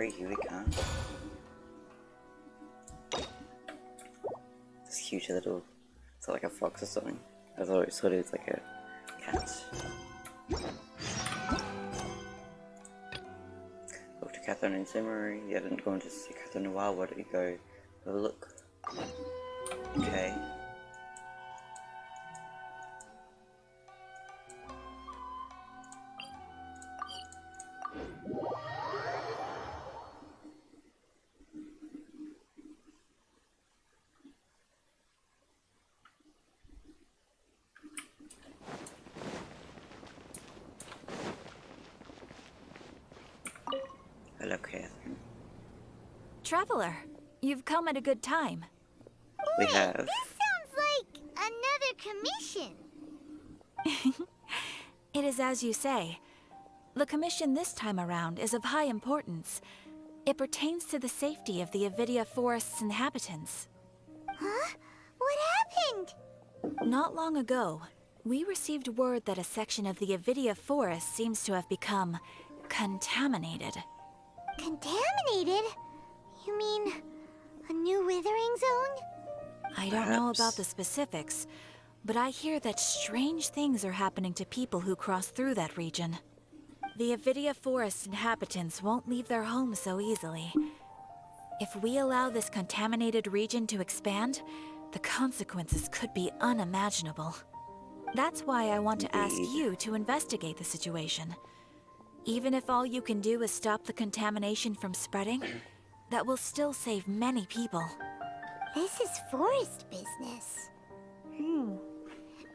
Tighnari, here we go. This cute little, it's like a fox or something. I thought it was like a cat. Go to Catherine and Simmery. You haven't gone to see Catherine in a while. Why don't you go have a look? Okay. Hello, Catherine. Traveler, you've come at a good time. We have. This sounds like another commission. It is as you say. The commission this time around is of high importance. It pertains to the safety of the Avidia Forest's inhabitants. Huh? What happened? Not long ago, we received word that a section of the Avidia Forest seems to have become contaminated. Contaminated? You mean a new withering zone? I don't know about the specifics, but I hear that strange things are happening to people who cross through that region. The Avidia Forest inhabitants won't leave their homes so easily. If we allow this contaminated region to expand, the consequences could be unimaginable. That's why I want to ask you to investigate the situation. Even if all you can do is stop the contamination from spreading, that will still save many people. This is forest business. Maybe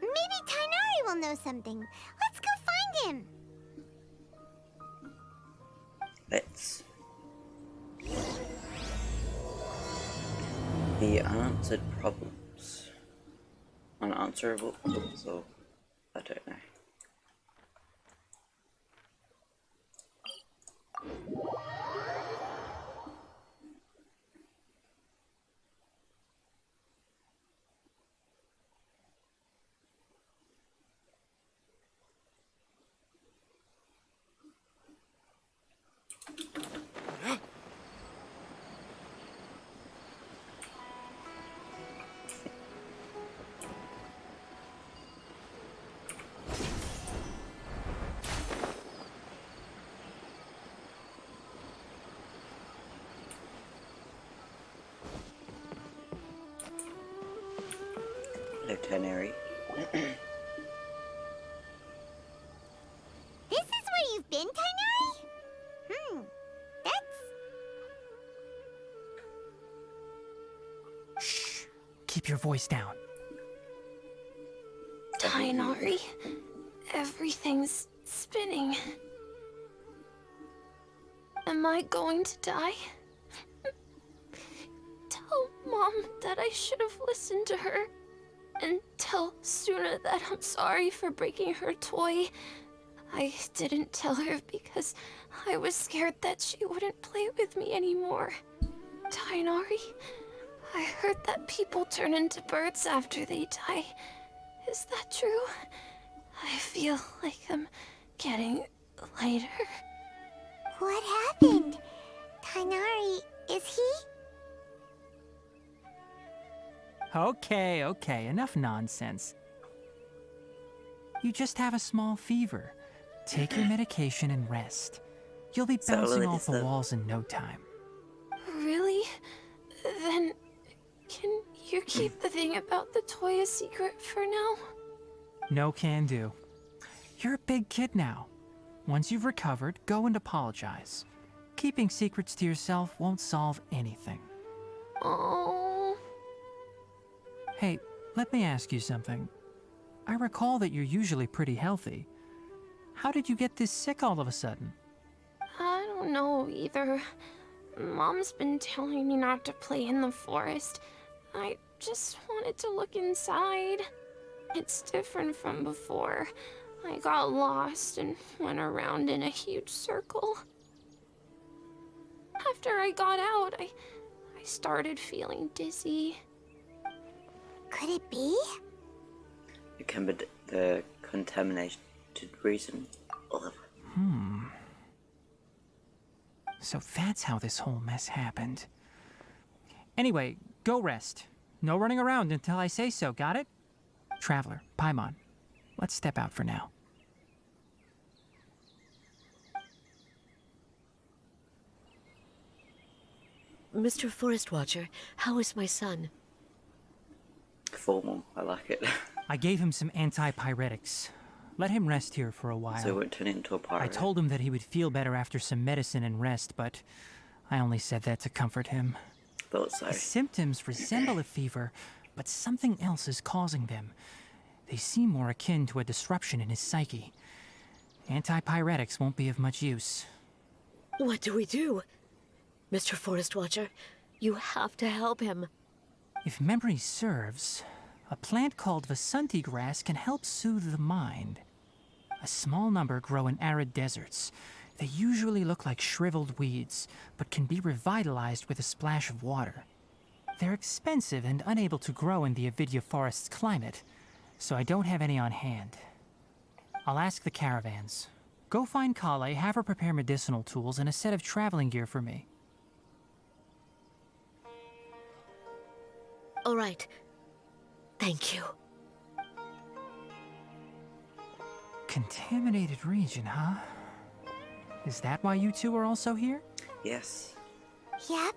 Tighnari will know something. Let's go find him. Let's. The unanswered problems. Unanswerable problems, or I don't know. Hello, Tighnari. This is where you've been, Tighnari? That's... Shh. Keep your voice down. Tighnari, everything's spinning. Am I going to die? Tell Mom that I should have listened to her. And tell Suna that I'm sorry for breaking her toy. I didn't tell her because I was scared that she wouldn't play with me anymore. Tighnari, I heard that people turn into birds after they die. Is that true? I feel like I'm getting lighter. What happened? Tighnari, is he? Okay, enough nonsense. You just have a small fever. Take your medication and rest. You'll be bouncing off the walls in no time. Really? Then, can you keep the thing about the toy a secret for now? No can do. You're a big kid now. Once you've recovered, go and apologize. Keeping secrets to yourself won't solve anything. Oh. Hey, let me ask you something. I recall that you're usually pretty healthy. How did you get this sick all of a sudden? I don't know either. Mom's been telling me not to play in the forest. I just wanted to look inside. It's different from before. I got lost and went around in a huge circle. After I got out, I started feeling dizzy. Could it be? The contaminated region. So that's how this whole mess happened. Anyway, go rest. No running around until I say so, got it? Traveler, Paimon, let's step out for now. Mr. Forest Watcher, how is my son? Formal, I like it. I gave him some antipyretics. Let him rest here for a while. So it won't turn into a pirate. I told him that he would feel better after some medicine and rest, but I only said that to comfort him. Thought so. His symptoms resemble a fever, but something else is causing them. They seem more akin to a disruption in his psyche. Antipyretics won't be of much use. What do we do? Mr. Forest Watcher, you have to help him. If memory serves, a plant called Vasanti grass can help soothe the mind. A small number grow in arid deserts. They usually look like shriveled weeds, but can be revitalized with a splash of water. They're expensive and unable to grow in the Avidya forest's climate, so I don't have any on hand. I'll ask the caravans. Go find Kale, have her prepare medicinal tools and a set of traveling gear for me. All right. Thank you. Contaminated region, huh? Is that why you two are also here? Yes. Yep.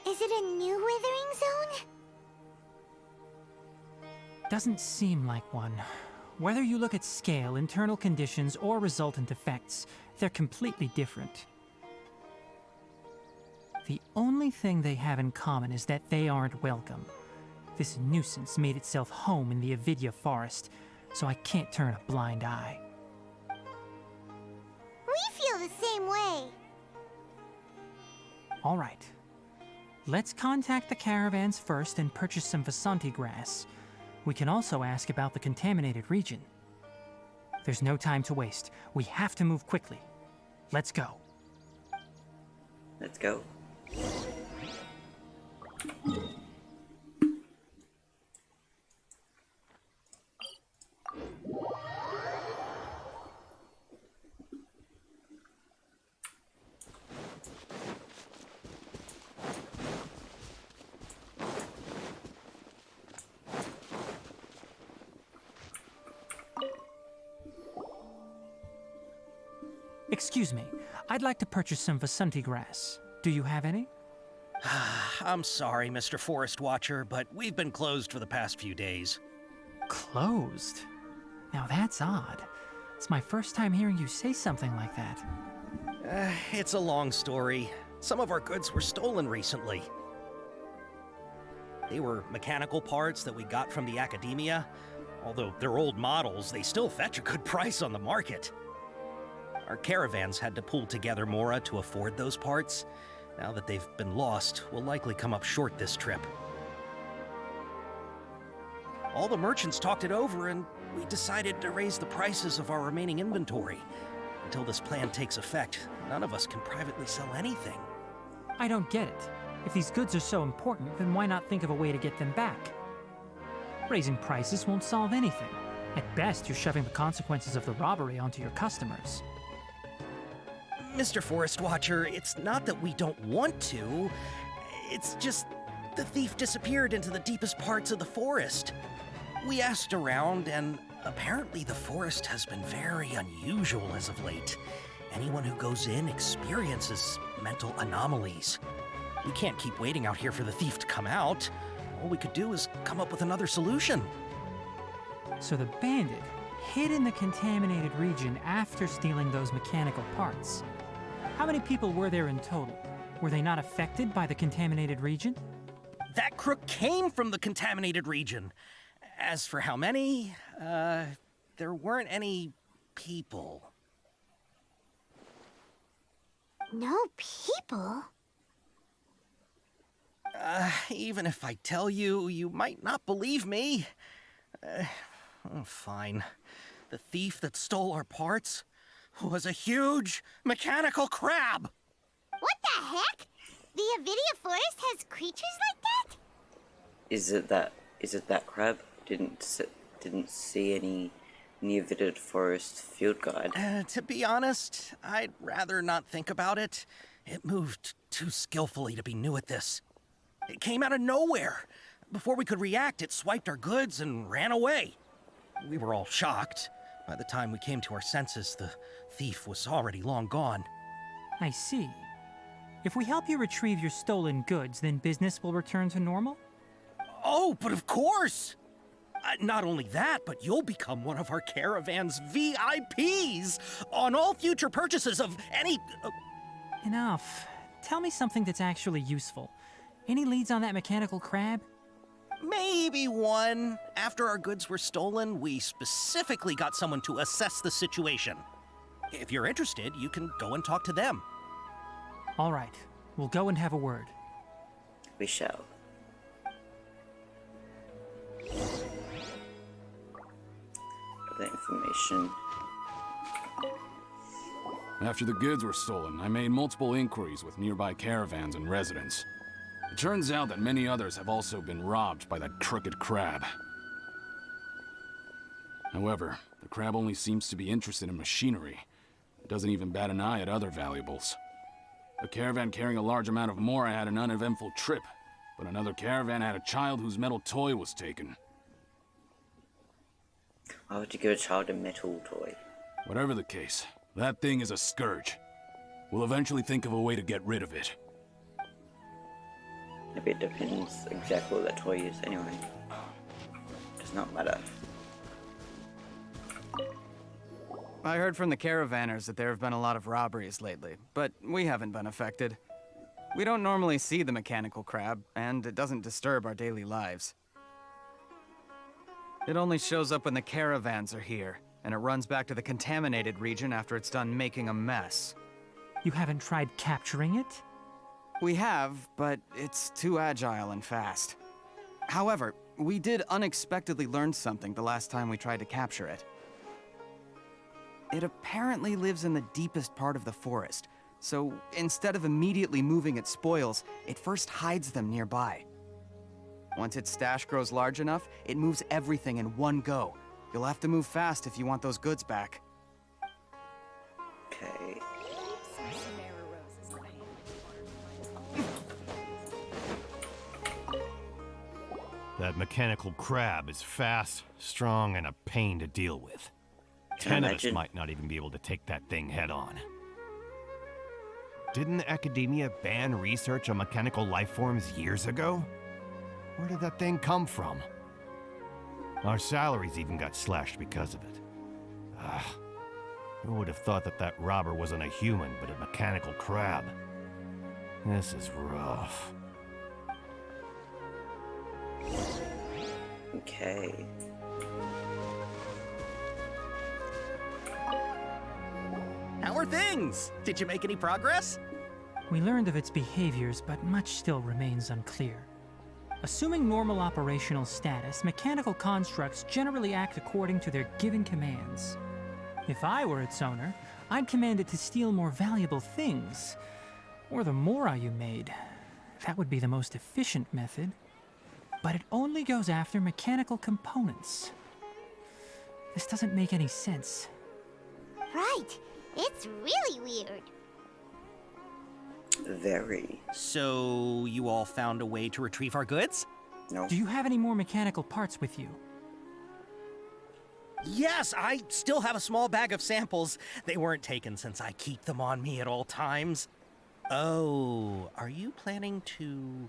Is it a new withering zone? Doesn't seem like one. Whether you look at scale, internal conditions, or resultant effects, they're completely different. The only thing they have in common is that they aren't welcome. This nuisance made itself home in the Avidya forest, so I can't turn a blind eye. We feel the same way. All right. Let's contact the caravans first and purchase some Vasanti grass. We can also ask about the contaminated region. There's no time to waste. We have to move quickly. Let's go. Let's go. Excuse me. I'd like to purchase some Vasanti grass. Do you have any? I'm sorry, Mr. Forest Watcher, but we've been closed for the past few days. Closed? Now that's odd. It's my first time hearing you say something like that. It's a long story. Some of our goods were stolen recently. They were mechanical parts that we got from the academia. Although they're old models, they still fetch a good price on the market. Our caravans had to pull together more to afford those parts. Now that they've been lost, we'll likely come up short this trip. All the merchants talked it over, and we decided to raise the prices of our remaining inventory. Until this plan takes effect, none of us can privately sell anything. I don't get it. If these goods are so important, then why not think of a way to get them back? Raising prices won't solve anything. At best, you're shoving the consequences of the robbery onto your customers. Mr. Forest Watcher, it's not that we don't want to. It's just the thief disappeared into the deepest parts of the forest. We asked around, and apparently the forest has been very unusual as of late. Anyone who goes in experiences mental anomalies. We can't keep waiting out here for the thief to come out. All we could do is come up with another solution. So the bandit hid in the contaminated region after stealing those mechanical parts. How many people were there in total? Were they not affected by the contaminated region? That crook came from the contaminated region. As for how many, there weren't any people. No people? Even if I tell you, you might not believe me. Fine. The thief that stole our parts was a huge mechanical crab. What the heck? The Avidya forest has creatures like that? Is it that crab? Didn't see any Neovidid forest field guide. To be honest, I'd rather not think about it. It moved too skillfully to be new at this. It came out of nowhere. Before we could react, it swiped our goods and ran away. We were all shocked. By the time we came to our senses, the thief was already long gone. I see. If we help you retrieve your stolen goods, then business will return to normal? Oh, but of course! Not only that, but you'll become one of our caravan's VIPs on all future purchases of any... Enough. Tell me something that's actually useful. Any leads on that mechanical crab? Maybe one. After our goods were stolen, we specifically got someone to assess the situation. If you're interested, you can go and talk to them. All right. We'll go and have a word. We shall. The information. After the goods were stolen, I made multiple inquiries with nearby caravans and residents. It turns out that many others have also been robbed by that crooked crab. However, the crab only seems to be interested in machinery. It doesn't even bat an eye at other valuables. A caravan carrying a large amount of mora had an uneventful trip, but another caravan had a child whose metal toy was taken. Why would you give a child a metal toy? Whatever the case, that thing is a scourge. We'll eventually think of a way to get rid of it. Maybe it depends exactly what that toy is anyway. Does not matter. I heard from the caravanners that there have been a lot of robberies lately, but we haven't been affected. We don't normally see the mechanical crab, and it doesn't disturb our daily lives. It only shows up when the caravans are here, and it runs back to the contaminated region after it's done making a mess. You haven't tried capturing it? We have, but it's too agile and fast. However, we did unexpectedly learn something the last time we tried to capture it. It apparently lives in the deepest part of the forest, so instead of immediately moving its spoils, it first hides them nearby. Once its stash grows large enough, it moves everything in one go. You'll have to move fast if you want those goods back. Okay. That mechanical crab is fast, strong, and a pain to deal with. Can I 10 of us imagine? might not even be able to take that thing head on. Didn't academia ban research on mechanical life forms years ago? Where did that thing come from? Our salaries even got slashed because of it. Who would have thought that that robber wasn't a human, but a mechanical crab? This is rough. Okay. How are things? Did you make any progress? We learned of its behaviors, but much still remains unclear. Assuming normal operational status, mechanical constructs generally act according to their given commands. If I were its owner, I'd command it to steal more valuable things. Or the mora you made. That would be the most efficient method. But it only goes after mechanical components. This doesn't make any sense. Right. It's really weird. Very. So, you all found a way to retrieve our goods? No. Do you have any more mechanical parts with you? Yes, I still have a small bag of samples. They weren't taken since I keep them on me at all times. Oh, are you planning to...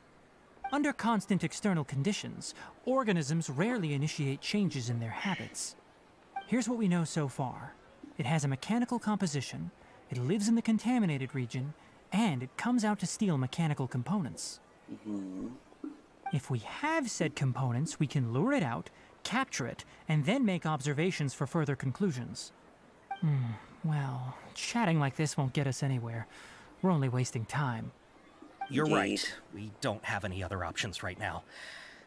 Under constant external conditions, organisms rarely initiate changes in their habits. Here's what we know so far. It has a mechanical composition, it lives in the contaminated region, and it comes out to steal mechanical components. If we have said components, we can lure it out, capture it, and then make observations for further conclusions. Well, chatting like this won't get us anywhere. We're only wasting time. You're Indeed. right. We don't have any other options right now.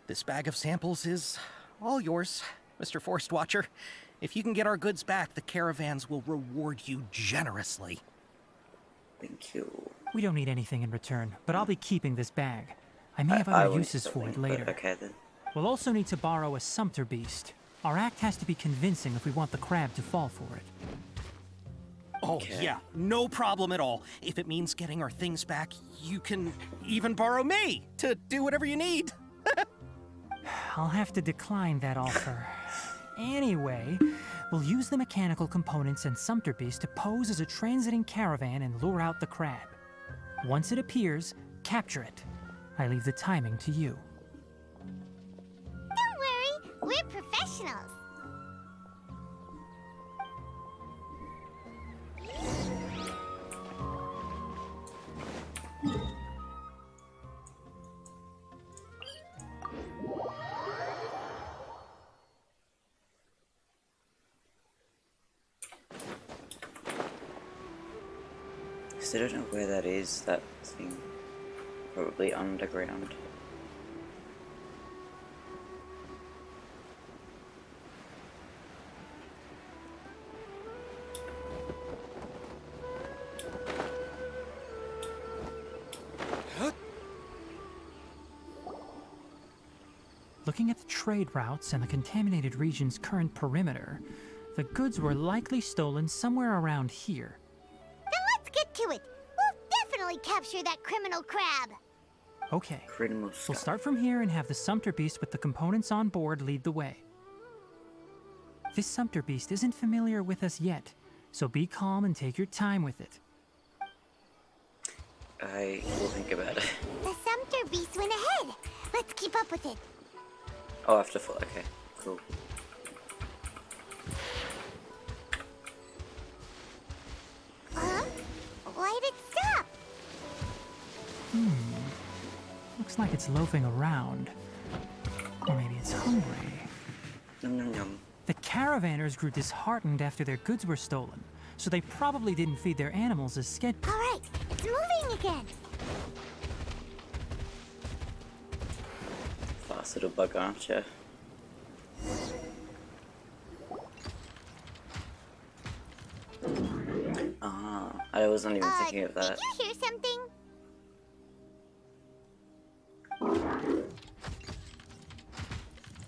This bag of samples is all yours, Mr. Forest Watcher. If you can get our goods back, the caravans will reward you generously. Thank you. We don't need anything in return, but I'll be keeping this bag. I may have I other wanted uses for it something, but later. okay then. We'll also need to borrow a sumpter beast. Our act has to be convincing if we want the crab to fall for it. Oh, Okay. yeah, no problem at all. If it means getting our things back, you can even borrow me to do whatever you need. I'll have to decline that offer. Anyway, we'll use the mechanical components and Sumpter Beast to pose as a transiting caravan and lure out the crab. Once it appears, capture it. I leave the timing to you. Don't worry, we're professionals. So I don't know where that is, that thing. Probably underground. Looking at the trade routes and the contaminated region's current perimeter, the goods were likely stolen somewhere around here. Then let's get to it. We'll definitely capture that criminal crab. Okay, Criminal we'll stuff. start from here and have the Sumpter Beast with the components on board lead the way. This Sumpter Beast isn't familiar with us yet, so be calm and take your time with it. I will think about it. The Sumpter Beast went ahead. Let's keep up with it. Oh, after full. Okay, cool. Huh? Why did it stop? Looks like it's loafing around. Or maybe it's hungry. Yum yum yum. The caravanners grew disheartened after their goods were stolen, so they probably didn't feed their animals as scheduled. All right, it's moving again. Fast little bug, aren't you? Ah, I wasn't even thinking of that. Did you hear something?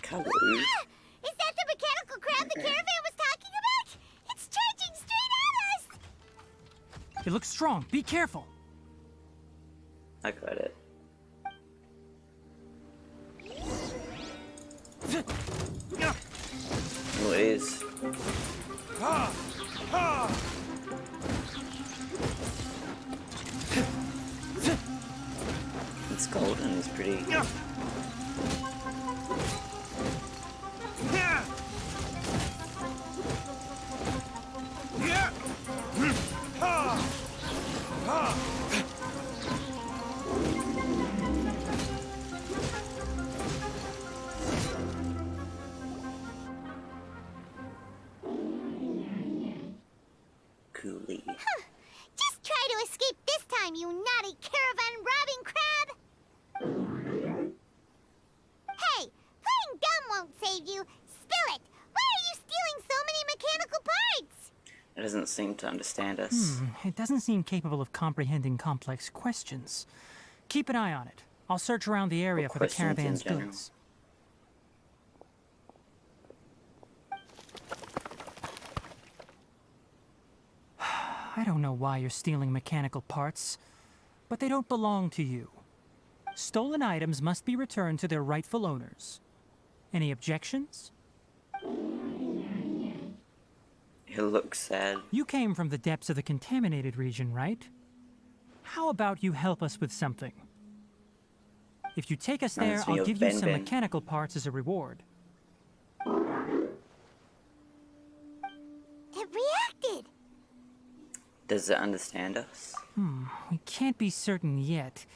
Kalu. Ah! Is that the mechanical crab the caravan was talking about? It's charging straight at us! It looks strong. Be careful. I got it. Oh, it is. It's golden. It's pretty. Coolie. Just try to escape this time, you naughty caravan robbing crab! Hey, playing dumb won't save you. Spill it! Why are you stealing so many mechanical parts? It doesn't seem to understand us. It doesn't seem capable of comprehending complex questions. Keep an eye on it. I'll search around the area for the questions in caravan's general? goods. I don't know why you're stealing mechanical parts, but they don't belong to you. Stolen items must be returned to their rightful owners. Any objections? It looks sad. You came from the depths of the contaminated region, right? How about you help us with something? If you take us there, Reminds me I'll of give you Ben some Ben. mechanical parts as a reward. It reacted! Does it understand us? We can't be certain yet.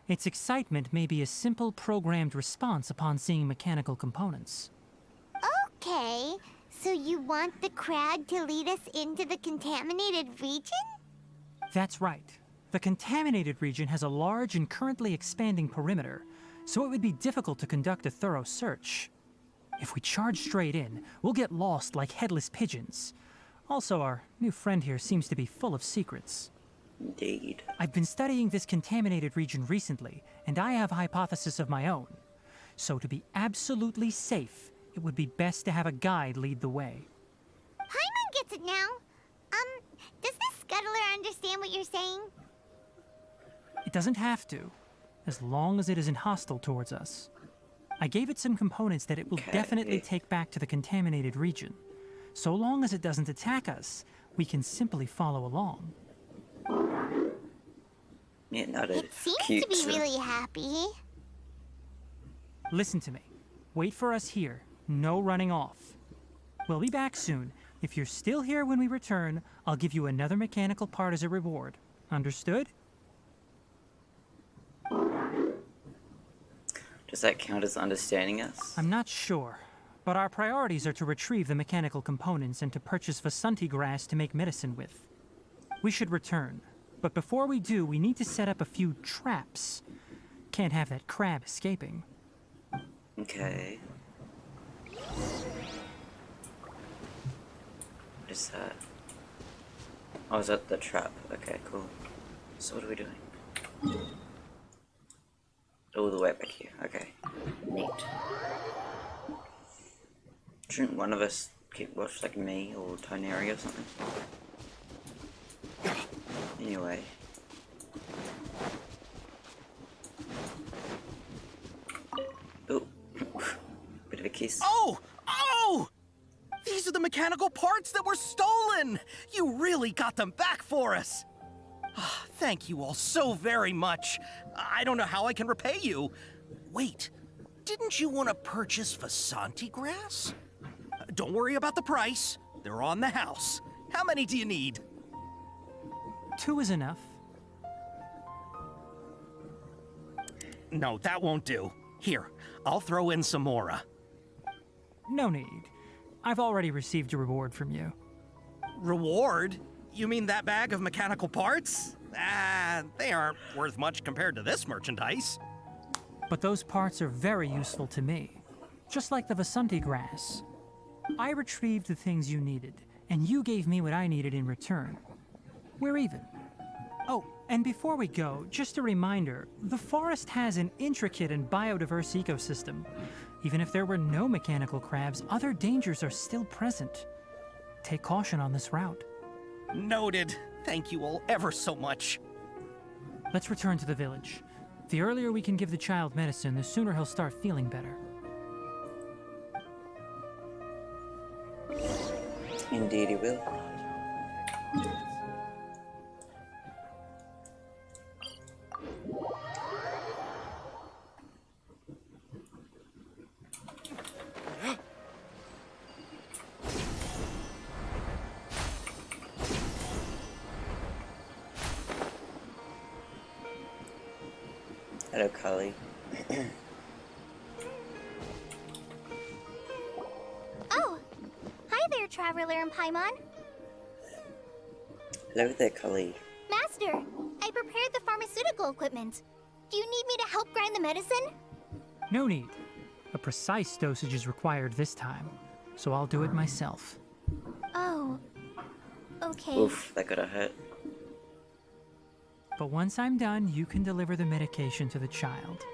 Its excitement may be a simple programmed response upon seeing mechanical components. Okay, so you want the crab to lead us into the contaminated region? That's right. The contaminated region has a large and currently expanding perimeter, so it would be difficult to conduct a thorough search. If we charge straight in, we'll get lost like headless pigeons. Also, our new friend here seems to be full of secrets. Indeed. I've been studying this contaminated region recently, and I have a hypothesis of my own. So to be absolutely safe, it would be best to have a guide lead the way. Paimon gets it now. Does this what you're saying? It doesn't have to, as long as it isn't hostile towards us. I gave it some components that it will definitely take back to the contaminated region. So long as it doesn't attack us, we can simply follow along. Yeah, noted. It seems Cute, to be so- really happy. Listen to me. Wait for us here. No running off. We'll be back soon. If you're still here when we return, I'll give you another mechanical part as a reward. Understood? Does that count as understanding us? I'm not sure, but our priorities are to retrieve the mechanical components and to purchase Vasanti grass to make medicine with. We should return, but before we do, we need to set up a few traps. Can't have that crab escaping. Okay. What is that? Oh, is that the trap? Okay, cool. So what are we doing? All the way back here. Okay. Neat. Shouldn't one of us keep watch, like me or Tighnari or something? Anyway. Oh. Bit of a kiss. Oh! Oh! These are the mechanical parts that were stolen! You really got them back for us! Ah, thank you all so very much. I don't know how I can repay you. Wait, didn't you want to purchase Vasanti grass? Don't worry about the price. They're on the house. How many do you need? 2 is enough. No, that won't do. Here, I'll throw in some more. No need. I've already received a reward from you. Reward? You mean that bag of mechanical parts? Ah, they aren't worth much compared to this merchandise. But those parts are very useful to me. Just like the Vasanti grass. I retrieved the things you needed, and you gave me what I needed in return. We're even. Oh, and before we go, just a reminder, the forest has an intricate and biodiverse ecosystem. Even if there were no mechanical crabs, other dangers are still present. Take caution on this route. Noted. Thank you all ever so much. Let's return to the village. The earlier we can give the child medicine, the sooner he'll start feeling better. Indeed he will. Hello, Cully. Oh, hi there, Traveler and Paimon. Hello there, Cully. Master, I prepared the pharmaceutical equipment. Do you need me to help grind the medicine? No need. A precise dosage is required this time, so I'll do it myself. Oh, okay. Oof, that gotta hurt. But once I'm done, you can deliver the medication to the child.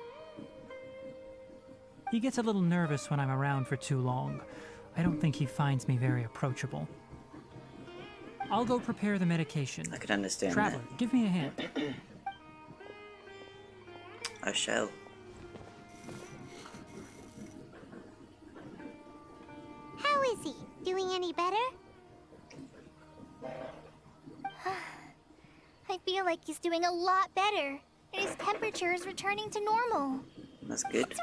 He gets a little nervous when I'm around for too long. I don't think he finds me very approachable. I'll go prepare the medication. I can understand Traveler, give me a hand. that. I shall. How is he? Doing any better? I feel like he's doing a lot better, and his temperature is returning to normal. That's good. It's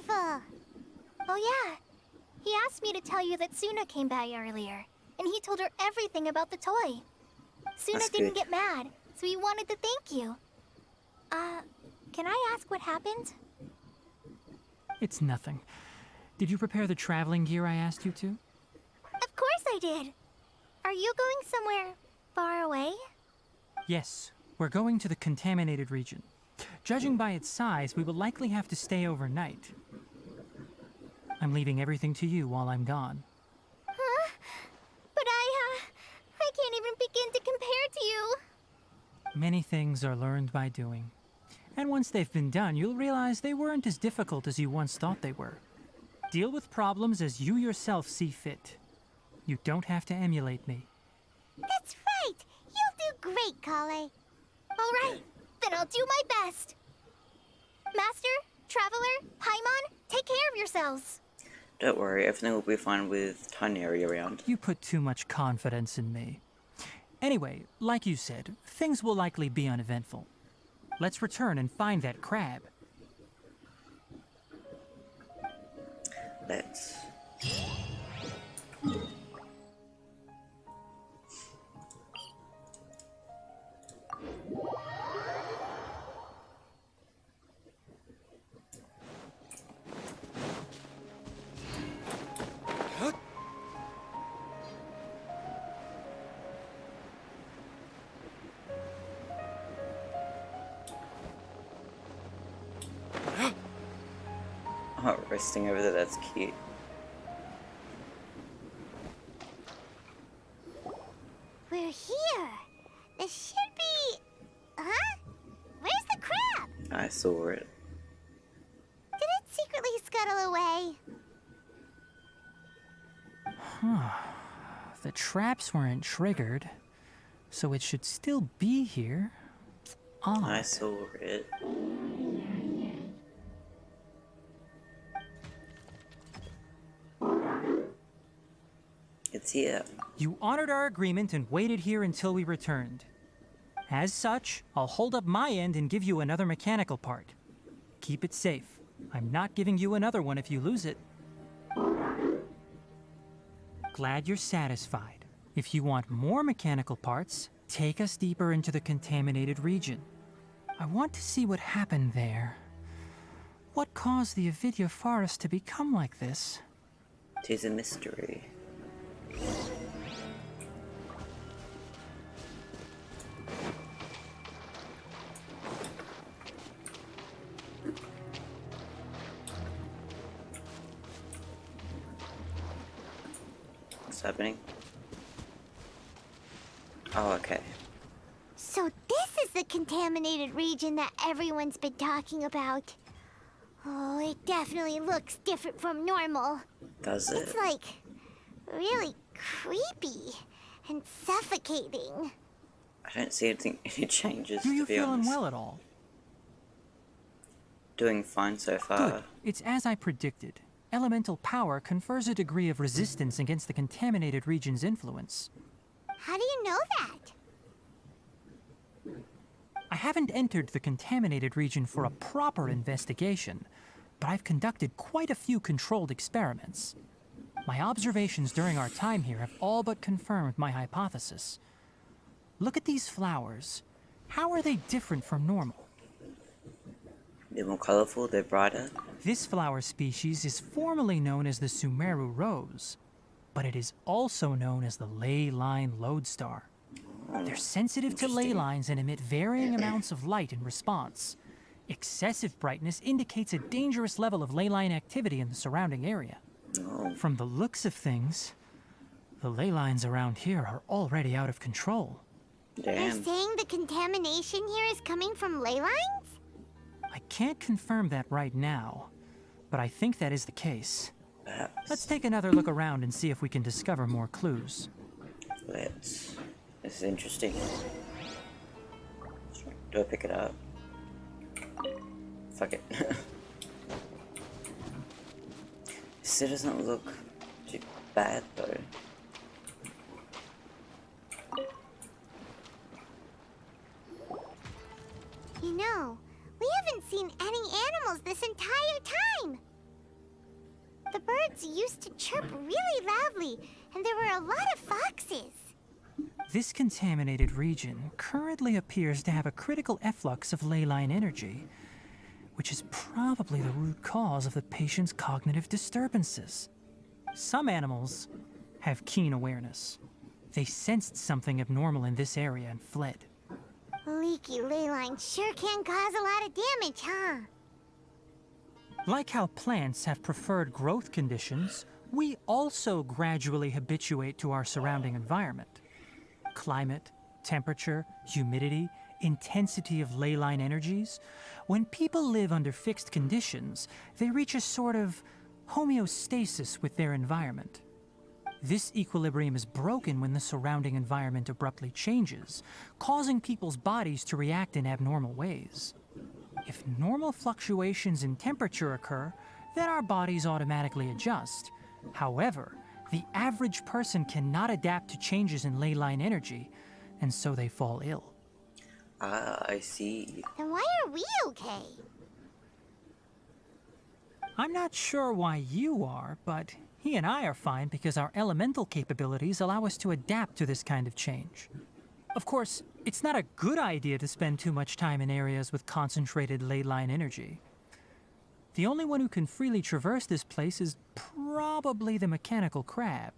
wonderful! Oh yeah, he asked me to tell you that Suna came by earlier, and he told her everything about the toy. Suna That's didn't good. get mad, so he wanted to thank you. Can I ask what happened? It's nothing. Did you prepare the traveling gear I asked you to? Of course I did! Are you going somewhere far away? Yes, we're going to the contaminated region. Judging by its size, we will likely have to stay overnight. I'm leaving everything to you while I'm gone. Huh? But I can't even begin to compare to you. Many things are learned by doing. And once they've been done, you'll realize they weren't as difficult as you once thought they were. Deal with problems as you yourself see fit. You don't have to emulate me. That's right! You'll do great, Kale. All right, then I'll do my best. Master, Traveler, Paimon, take care of yourselves. Don't worry, everything will be fine with Tighnari around. You put too much confidence in me. Anyway, like you said, things will likely be uneventful. Let's return and find that crab. Let's. Oh, resting over there, that's cute. We're here. This should be... Huh? Where's the crab? I saw it. Did it secretly scuttle away? The traps weren't triggered, so it should still be here. Odd. I saw it. It's here. You honored our agreement and waited here until we returned. As such, I'll hold up my end and give you another mechanical part. Keep it safe. I'm not giving you another one if you lose it. Glad you're satisfied. If you want more mechanical parts, take us deeper into the contaminated region. I want to see what happened there. What caused the Avidya forest to become like this? 'Tis a mystery. What's happening? Oh, okay. So this is the contaminated region that everyone's been talking about. Oh, it definitely looks different from normal. Does it? It's like really creepy and suffocating. I don't see any changes, Do you to be feel honest. unwell at all? Doing fine so far. Good. It's as I predicted. Elemental power confers a degree of resistance against the contaminated region's influence. How do you know that? I haven't entered the contaminated region for a proper investigation, but I've conducted quite a few controlled experiments. My observations during our time here have all but confirmed my hypothesis. Look at these flowers. How are they different from normal? They're more colorful, they're brighter. This flower species is formally known as the Sumeru rose, but it is also known as the ley line lodestar. They're sensitive to ley lines and emit varying amounts of light in response. Excessive brightness indicates a dangerous level of ley line activity in the surrounding area. Oh, From the looks of things, the ley lines around here are already out of control. You're damn. saying the contamination here is coming from ley lines? I can't confirm that right now, but I think that is the case. Perhaps. Let's take another look around and see if we can discover more clues. Let's. This is interesting. Do I pick it up? Fuck it. This still doesn't look too bad though. You know, we haven't seen any animals this entire time. The birds used to chirp really loudly, and there were a lot of foxes. This contaminated region currently appears to have a critical efflux of ley line energy, which is probably the root cause of the patient's cognitive disturbances. Some animals have keen awareness. They sensed something abnormal in this area and fled. Leaky ley lines sure can cause a lot of damage, huh? Like how plants have preferred growth conditions, we also gradually habituate to our surrounding environment. Climate, temperature, humidity, intensity of ley line energies. When people live under fixed conditions, they reach a sort of homeostasis with their environment. This equilibrium is broken when the surrounding environment abruptly changes, causing people's bodies to react in abnormal ways. If normal fluctuations in temperature occur, then our bodies automatically adjust. However, the average person cannot adapt to changes in ley line energy, and so they fall ill. Ah, I see. Then why are we okay? I'm not sure why you are, but he and I are fine because our elemental capabilities allow us to adapt to this kind of change. Of course, it's not a good idea to spend too much time in areas with concentrated ley line energy. The only one who can freely traverse this place is probably the mechanical crab.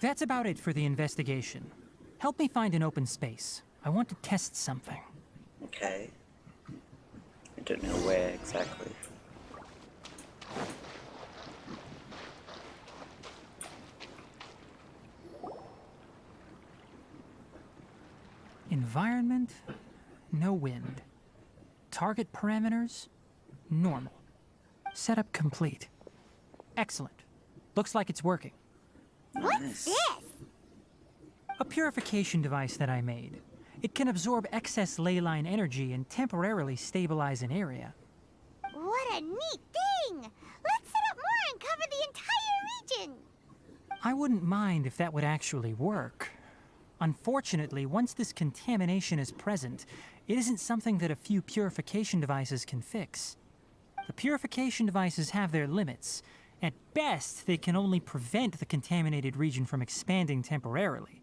That's about it for the investigation. Help me find an open space. I want to test something. Okay. I don't know where exactly. Environment, no wind. Target parameters, normal. Setup complete. Excellent. Looks like it's working. What's this? A purification device that I made. It can absorb excess ley line energy and temporarily stabilize an area. What a neat thing! Let's set up more and cover the entire region! I wouldn't mind if that would actually work. Unfortunately, once this contamination is present, it isn't something that a few purification devices can fix. The purification devices have their limits. At best, they can only prevent the contaminated region from expanding temporarily.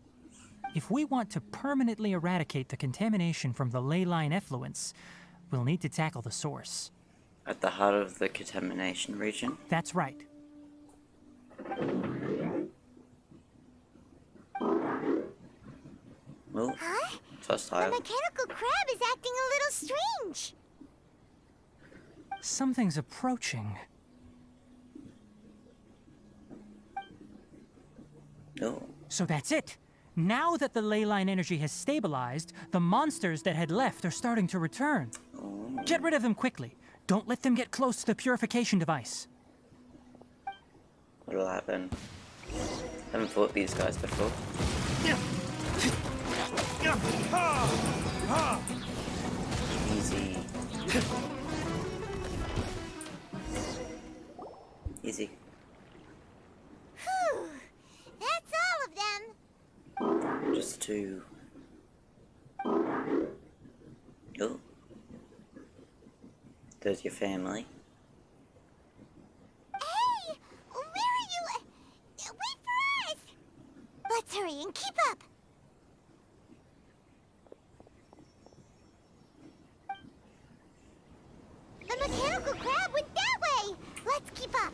If we want to permanently eradicate the contamination from the ley line effluents, we'll need to tackle the source. At the heart of the contamination region? That's right. Well, Huh? it's The hostile. mechanical crab is acting a little strange. Something's approaching. No. So that's it. Now that the ley line energy has stabilized, the monsters that had left are starting to return. Get rid of them quickly. Don't let them get close to the purification device. What'll happen? Haven't fought these guys before. Easy. Easy. Whew. That's all of them. Just two. Oh. There's your family. Hey! Where are you? Wait for us! Let's hurry and keep up. The mechanical crab went that way. Let's keep up.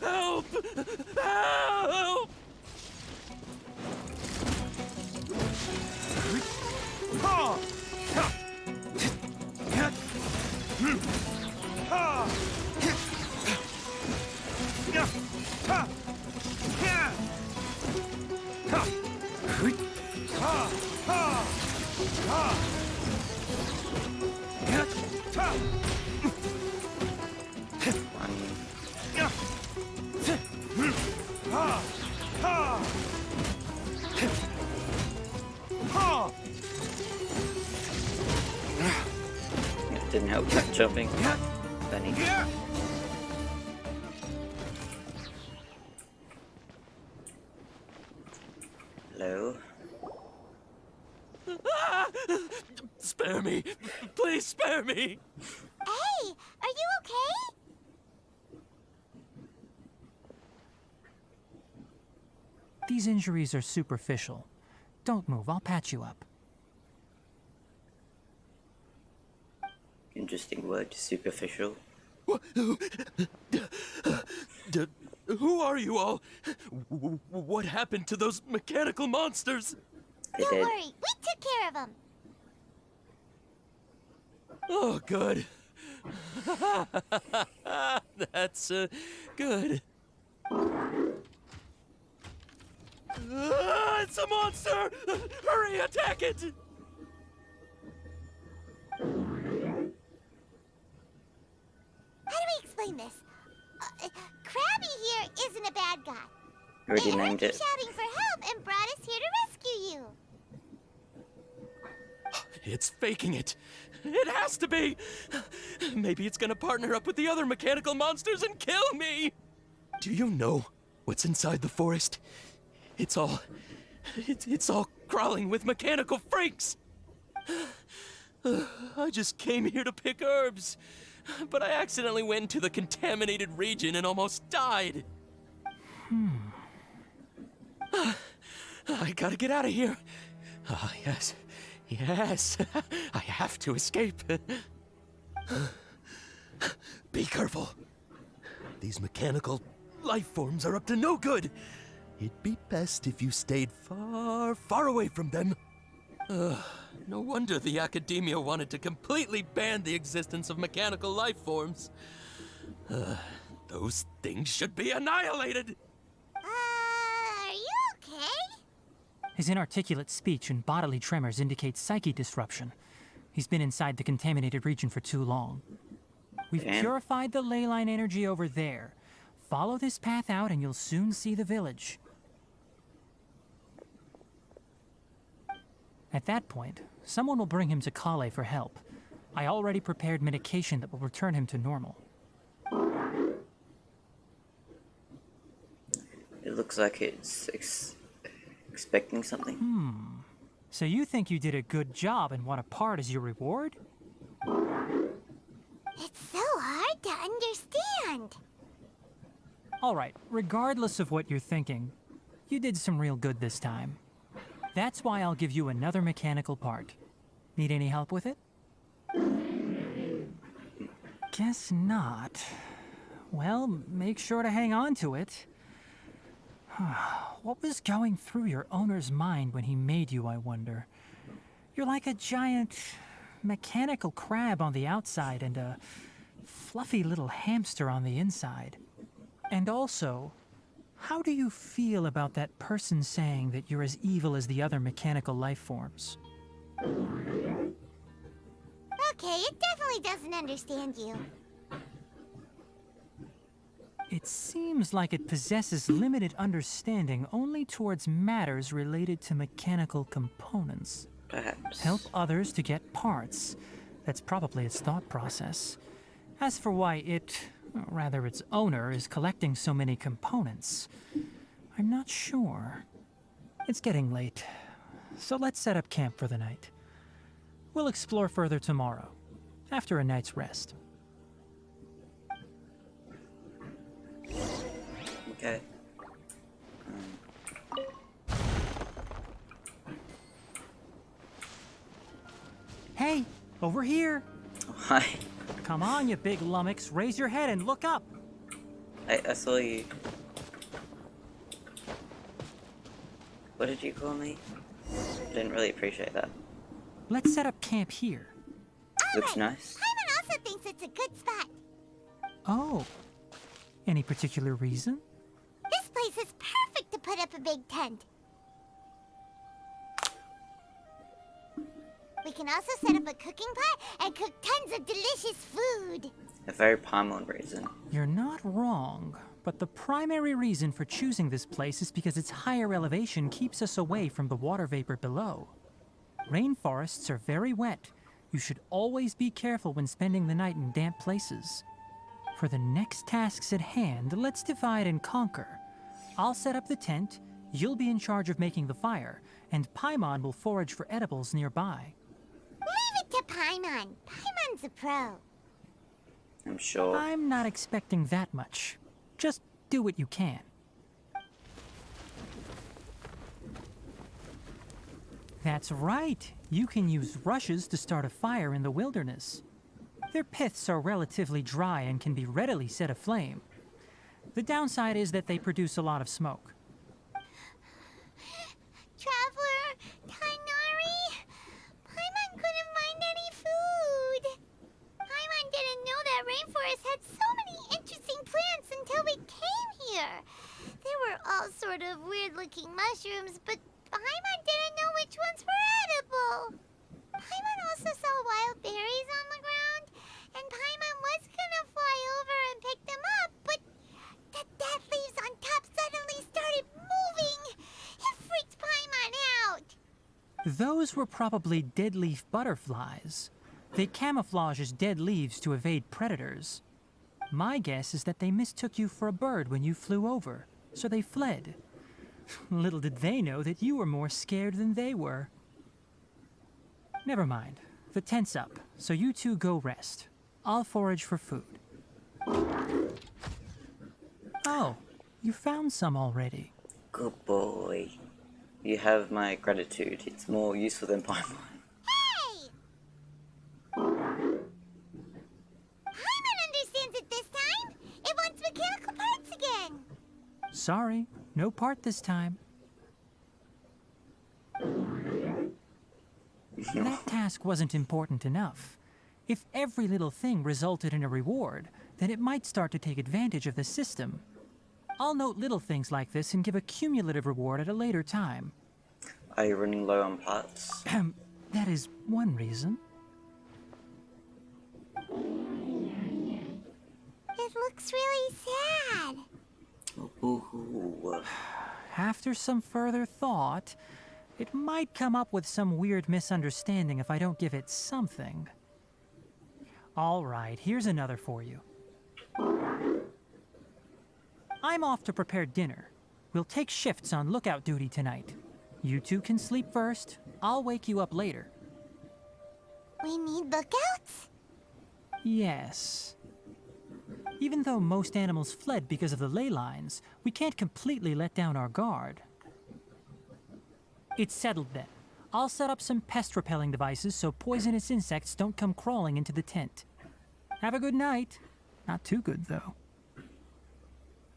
Help! Help! Didn't help that jumping. Benny. Hello? Spare me! Please spare me! Hey, are you okay? These injuries are superficial. Don't move, I'll patch you up. Interesting word, superficial. Who are you all? What happened to those mechanical monsters? They Don't did. worry, we took care of them. Oh, good. That's good. It's a monster! Hurry, attack it! How do we explain this? bad guy. You already They heard named you it. shouting for help and brought us here to rescue you. It's faking it. It has to be. Maybe it's gonna partner up with the other mechanical monsters and kill me. Do you know what's inside the forest? It's all crawling with mechanical freaks. I just came here to pick herbs, but I accidentally went into the contaminated region and almost died. I gotta get out of here. Yes. Yes. I have to escape. Be careful. These mechanical life forms are up to no good. It'd be best if you stayed far, far away from them. No wonder the academia wanted to completely ban the existence of mechanical life forms. Those things should be annihilated. Are you okay? His inarticulate speech and bodily tremors indicate psyche disruption. He's been inside the contaminated region for too long. We've Damn. purified the ley line energy over there. Follow this path out and you'll soon see the village. At that point, someone will bring him to Kale for help. I already prepared medication that will return him to normal. It looks like it's expecting something. So you think you did a good job and want a part as your reward? It's so hard to understand. All right, regardless of what you're thinking, you did some real good this time. That's why I'll give you another mechanical part. Need any help with it? Guess not. Well, make sure to hang on to it. What was going through your owner's mind when he made you, I wonder? You're like a giant mechanical crab on the outside and a fluffy little hamster on the inside. And also, how do you feel about that person saying that you're as evil as the other mechanical life forms? Okay, it definitely doesn't understand you. It seems like it possesses limited understanding only towards matters related to mechanical components. Perhaps. Help others to get parts. That's probably its thought process. As for why it, or rather its owner, is collecting so many components, I'm not sure. It's getting late, so let's set up camp for the night. We'll explore further tomorrow, after a night's rest. Okay. Hey, over here! Oh, hi. Come on, you big lummox, raise your head and look up! I saw you. What did you call me? I didn't really appreciate that. Let's set up camp here. Looks nice. Paimon also thinks it's a good spot. Oh. Any particular reason? This place is perfect to put up a big tent. We can also set up a cooking pot and cook tons of delicious food. A very Paimon reason. You're not wrong, but the primary reason for choosing this place is because its higher elevation keeps us away from the water vapor below. Rainforests are very wet. You should always be careful when spending the night in damp places. For the next tasks at hand, let's divide and conquer. I'll set up the tent, you'll be in charge of making the fire, and Paimon will forage for edibles nearby. Leave it to Paimon. Paimon's a pro. I'm sure. I'm not expecting that much. Just do what you can. That's right. You can use rushes to start a fire in the wilderness. Their piths are relatively dry and can be readily set aflame. The downside is that they produce a lot of smoke. Traveler, Tighnari, Paimon couldn't find any food. Paimon didn't know that rainforest had so many interesting plants until we came here. They were all sort of weird-looking mushrooms, but Paimon didn't know which ones were edible. Paimon also saw wild berries on the ground, and Paimon was gonna fly over and pick them up, but the dead leaves on top Those were probably dead leaf butterflies. They camouflage as dead leaves to evade predators. My guess is that they mistook you for a bird when you flew over, so they fled. Little did they know that you were more scared than they were. Never mind. The tent's up, so you two go rest. I'll forage for food. Oh, you found some already. Good boy. You have my gratitude. It's more useful than Paimon. Hey! Paimon understands it this time. It wants mechanical parts again. Sorry, no part this time. That task wasn't important enough. If every little thing resulted in a reward, then it might start to take advantage of the system. I'll note little things like this and give a cumulative reward at a later time. Are you running low on parts? That is one reason. It looks really sad. Ooh. After some further thought, it might come up with some weird misunderstanding if I don't give it something. All right, here's another for you. I'm off to prepare dinner. We'll take shifts on lookout duty tonight. You two can sleep first. I'll wake you up later. We need lookouts? Yes. Even though most animals fled because of the ley lines, we can't completely let down our guard. It's settled then. I'll set up some pest-repelling devices so poisonous insects don't come crawling into the tent. Have a good night. Not too good, though.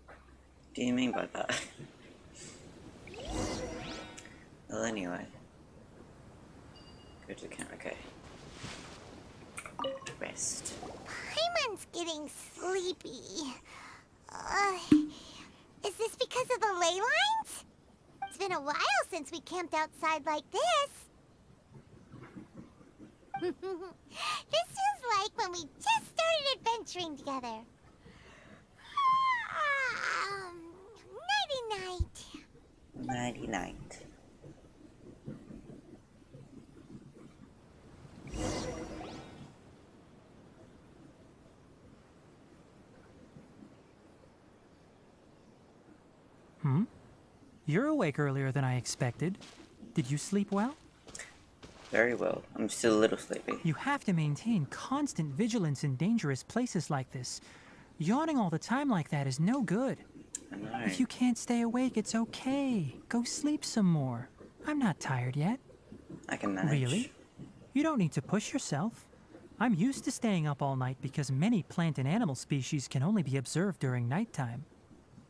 What do you mean by that? Well, anyway. Go to the camp, okay. Rest. Paimon's getting sleepy. Is this because of the ley lines? It's been a while since we camped outside like this. This is like when we just started adventuring together. Nighty-night. Nighty-night. You're awake earlier than I expected. Did you sleep well? Very well. I'm still a little sleepy. You have to maintain constant vigilance in dangerous places like this. Yawning all the time like that is no good. I know. If you can't stay awake, it's okay. Go sleep some more. I'm not tired yet. I can manage. Really? You don't need to push yourself. I'm used to staying up all night because many plant and animal species can only be observed during nighttime.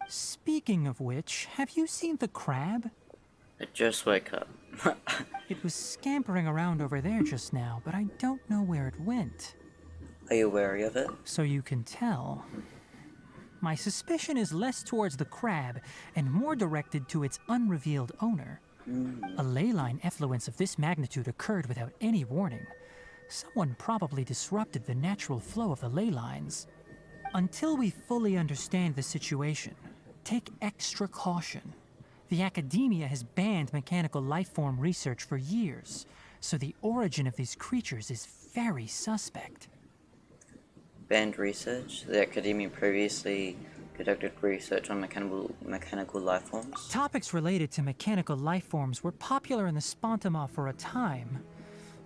Speaking of which, have you seen the crab? I just woke up. It was scampering around over there just now, but I don't know where it went. Are you wary of it? So you can tell. My suspicion is less towards the crab and more directed to its unrevealed owner. A ley line effluence of this magnitude occurred without any warning. Someone probably disrupted the natural flow of the ley lines. Until we fully understand the situation, take extra caution. The academia has banned mechanical lifeform research for years, so the origin of these creatures is very suspect. Banned research? The academia previously conducted research on mechanical lifeforms? Topics related to mechanical lifeforms were popular in the Spontama for a time.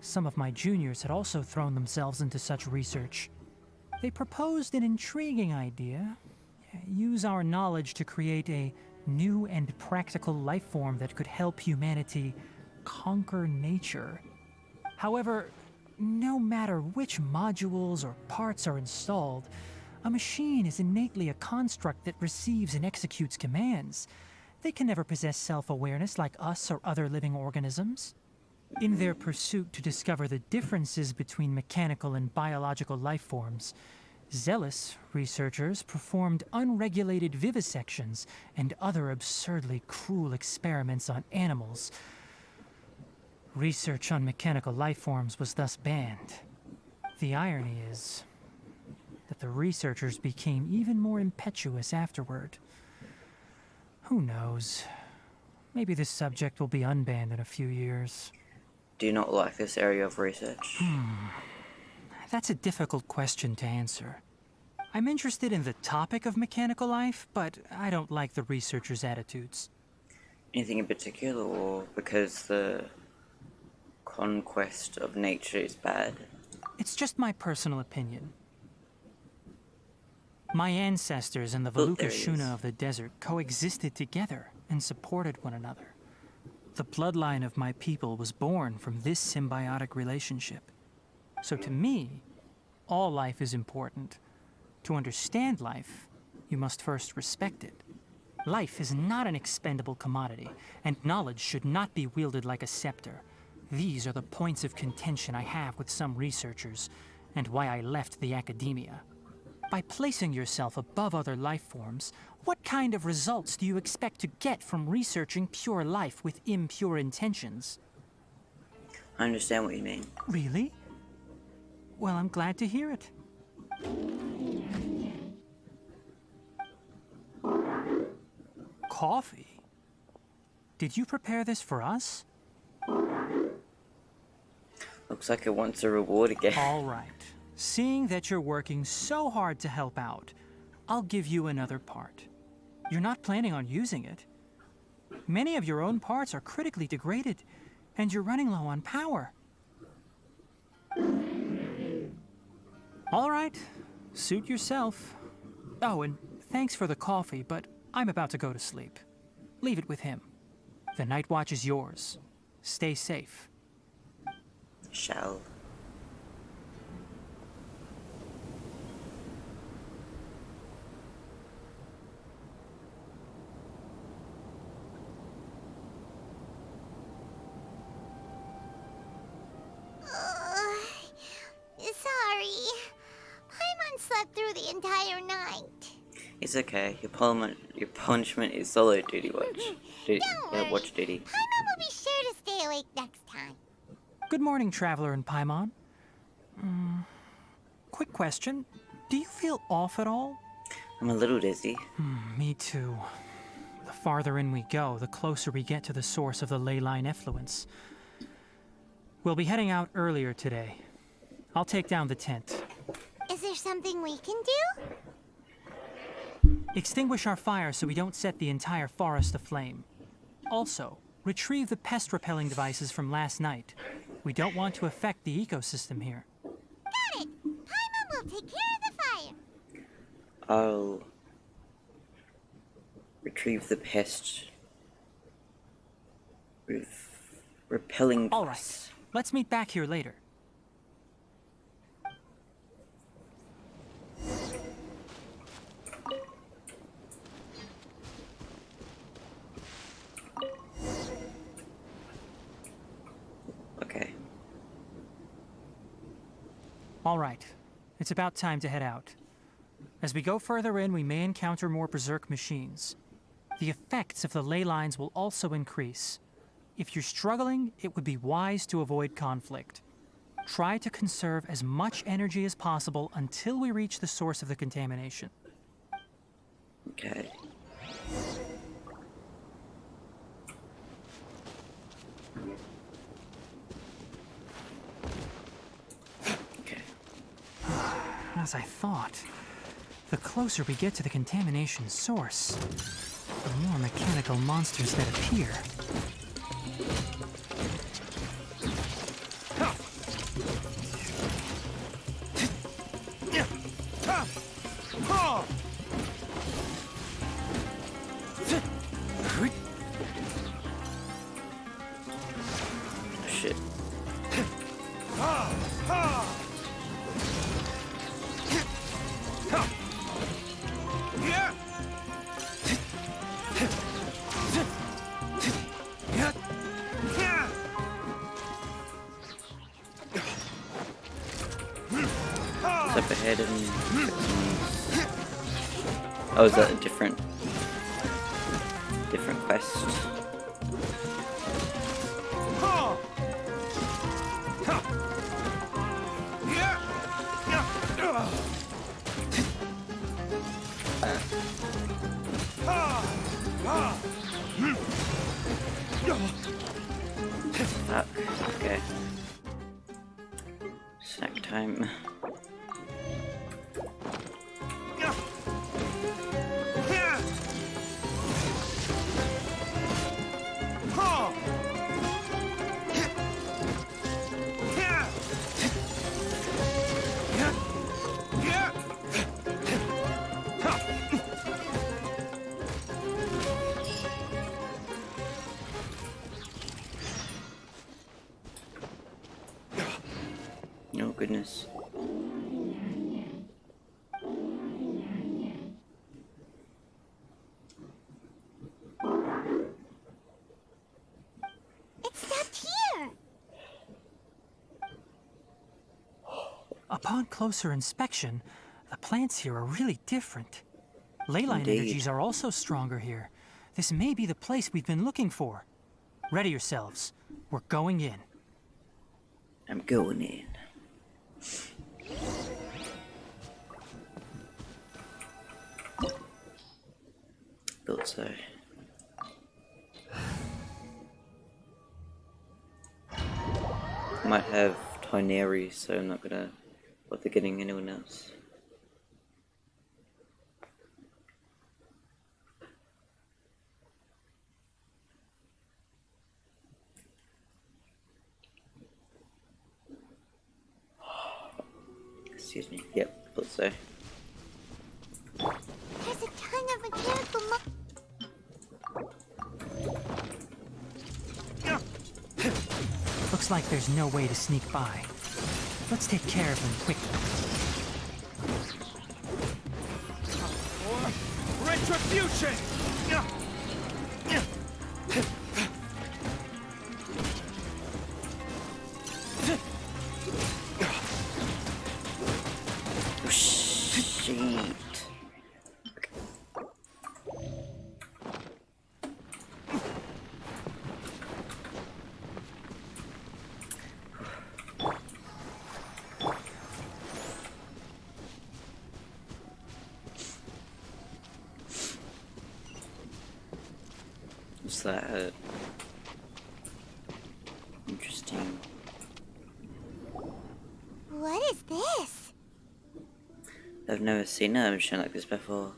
Some of my juniors had also thrown themselves into such research. They proposed an intriguing idea. Use our knowledge to create a new and practical lifeform that could help humanity conquer nature. However, no matter which modules or parts are installed, a machine is innately a construct that receives and executes commands. They can never possess self-awareness like us or other living organisms. In their pursuit to discover the differences between mechanical and biological lifeforms, zealous researchers performed unregulated vivisections and other absurdly cruel experiments on animals. Research on mechanical lifeforms was thus banned. The irony is that the researchers became even more impetuous afterward. Who knows? Maybe this subject will be unbanned in a few years. Do you not like this area of research? That's a difficult question to answer. I'm interested in the topic of mechanical life, but I don't like the researchers' attitudes. Anything in particular, or because the conquest of nature is bad? It's just my personal opinion. My ancestors and the Oh, Veluca there he Shuna is. of the desert coexisted together and supported one another. The bloodline of my people was born from this symbiotic relationship. So to me, all life is important. To understand life, you must first respect it. Life is not an expendable commodity, and knowledge should not be wielded like a scepter. These are the points of contention I have with some researchers, and why I left the academia. By placing yourself above other life forms, what kind of results do you expect to get from researching pure life with impure intentions? I understand what you mean. Really? Well, I'm glad to hear it. Coffee? Did you prepare this for us? Looks like it wants a reward again. All right. Seeing that you're working so hard to help out, I'll give you another part. You're not planning on using it. Many of your own parts are critically degraded, and you're running low on power. All right. Suit yourself. Oh, and thanks for the coffee, but I'm about to go to sleep. Leave it with him. The night watch is yours. Stay safe. Shall. Sorry. Paimon slept through the entire night. It's okay. Your punishment is solo duty watch. Don't worry. Watch duty. Paimon will be sure to stay awake next time. Good morning, Traveler and Paimon. Quick question. Do you feel off at all? I'm a little dizzy. Me too. The farther in we go, the closer we get to the source of the ley line effluence. We'll be heading out earlier today. I'll take down the tent. Is there something we can do? Extinguish our fire so we don't set the entire forest aflame. Also, retrieve the pest-repelling devices from last night. We don't want to affect the ecosystem here. Got it! Paimon will take care of the fire. I'll retrieve the pest with repelling. All right. Let's meet back here later. Okay. All right. It's about time to head out. As we go further in, we may encounter more berserk machines. The effects of the ley lines will also increase. If you're struggling, it would be wise to avoid conflict. Try to conserve as much energy as possible until we reach the source of the contamination. Okay. Okay. As I thought, the closer we get to the contamination source, the more mechanical monsters that appear. Shit. It's up ahead and... Oh, is that a different quest? Fuck. Okay. time. Oh goodness. It stopped here. Upon closer inspection, the plants here are really different. Ley line Indeed. energies are also stronger here. This may be the place we've been looking for. Ready yourselves. We're going in. I'm going in. Thought so. Might have Tighnari, so I'm not gonna bother getting anyone else. Excuse me. Yep, thought so. There's a ton of mechanical Looks like there's no way to sneak by. Let's take care of them quickly. Retribution! Shit. What's that? Interesting. What is this? I've never seen a machine like this before.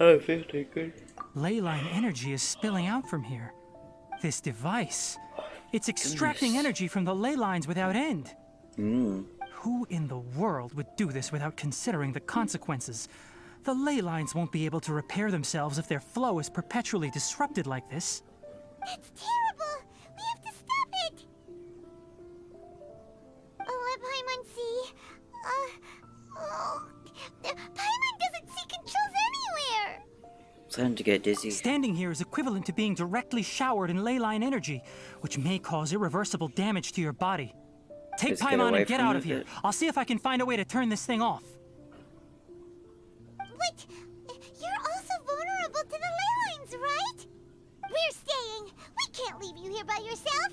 Oh, feels good. Ley line energy is spilling out from here. This device, it's extracting energy from the ley lines without end. Who in the world would do this without considering the consequences? The ley lines won't be able to repair themselves if their flow is perpetually disrupted like this. That's terrible! We have to stop it! Let Paimon see. Paimon doesn't see controls anywhere! Starting to get dizzy. Standing here is equivalent to being directly showered in ley line energy, which may cause irreversible damage to your body. Take Just get Paimon away and get from out of it. here. I'll see if I can find a way to turn this thing off. Wait! You're also vulnerable to the ley lines, right? We're staying! We can't leave you here by yourself!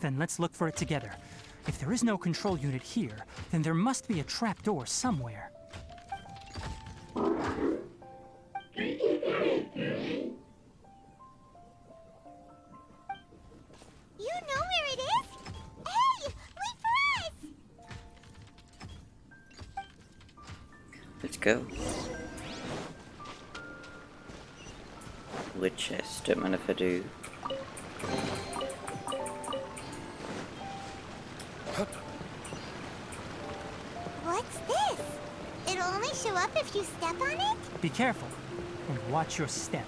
Then let's look for it together. If there is no control unit here, then there must be a trapdoor somewhere. You know where it is? Hey! Wait for us! Let's go. Wood chest, don't mind if I do. What's this? It'll only show up if you step on it? Be careful, and watch your step.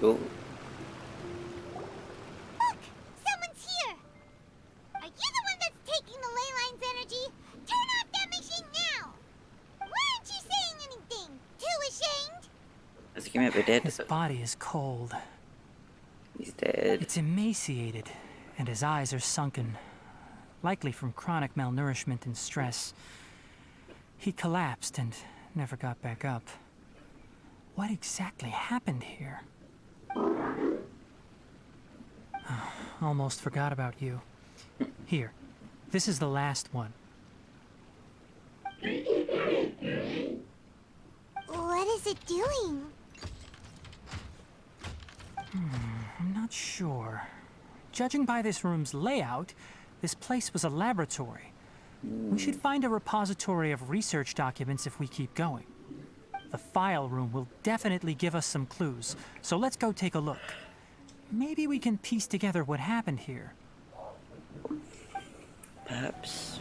Oh, Look! Someone's here! Are you the one that's taking the ley line's energy? Turn off that machine now! Why aren't you saying anything? Too ashamed? I think he might be dead. His body is cold. He's dead. It's emaciated, and his eyes are sunken, likely from chronic malnourishment and stress. He collapsed and never got back up. What exactly happened here? Almost forgot about you. Here, this is the last one. What is it doing? I'm not sure. judging by this room's layout, this place was a laboratory. We should find a repository of research documents if we keep going. The file room will definitely give us some clues, so let's go take a look. Maybe we can piece together what happened here. Perhaps.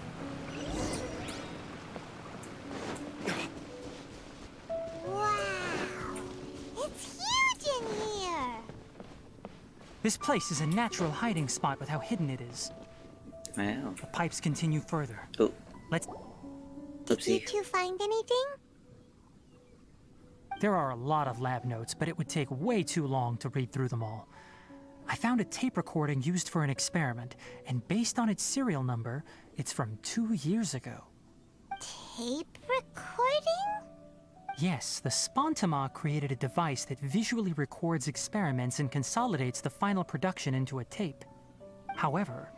Wow! It's huge in here! This place is a natural hiding spot with how hidden it is. Wow. The pipes continue further. Oh. Let's... Did you Oopsie. two find anything? There are a lot of lab notes, but it would take way too long to read through them all. I found a tape recording used for an experiment, and based on its serial number, it's from 2 years ago. Tape recording? Yes, the Spontama created a device that visually records experiments and consolidates the final production into a tape. However,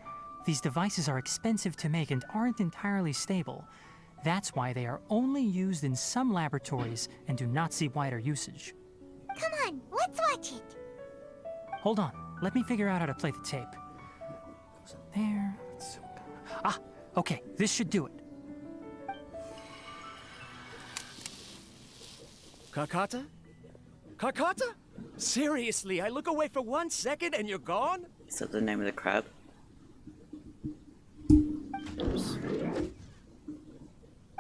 these devices are expensive to make and aren't entirely stable. That's why they are only used in some laboratories and do not see wider usage. Come on, let's watch it. Hold on, let me figure out how to play the tape. Goes in there. Ah, okay, this should do it. Kakata? Kakata? Seriously, I look away for 1 second and you're gone? Is that the name of the crab? Oops.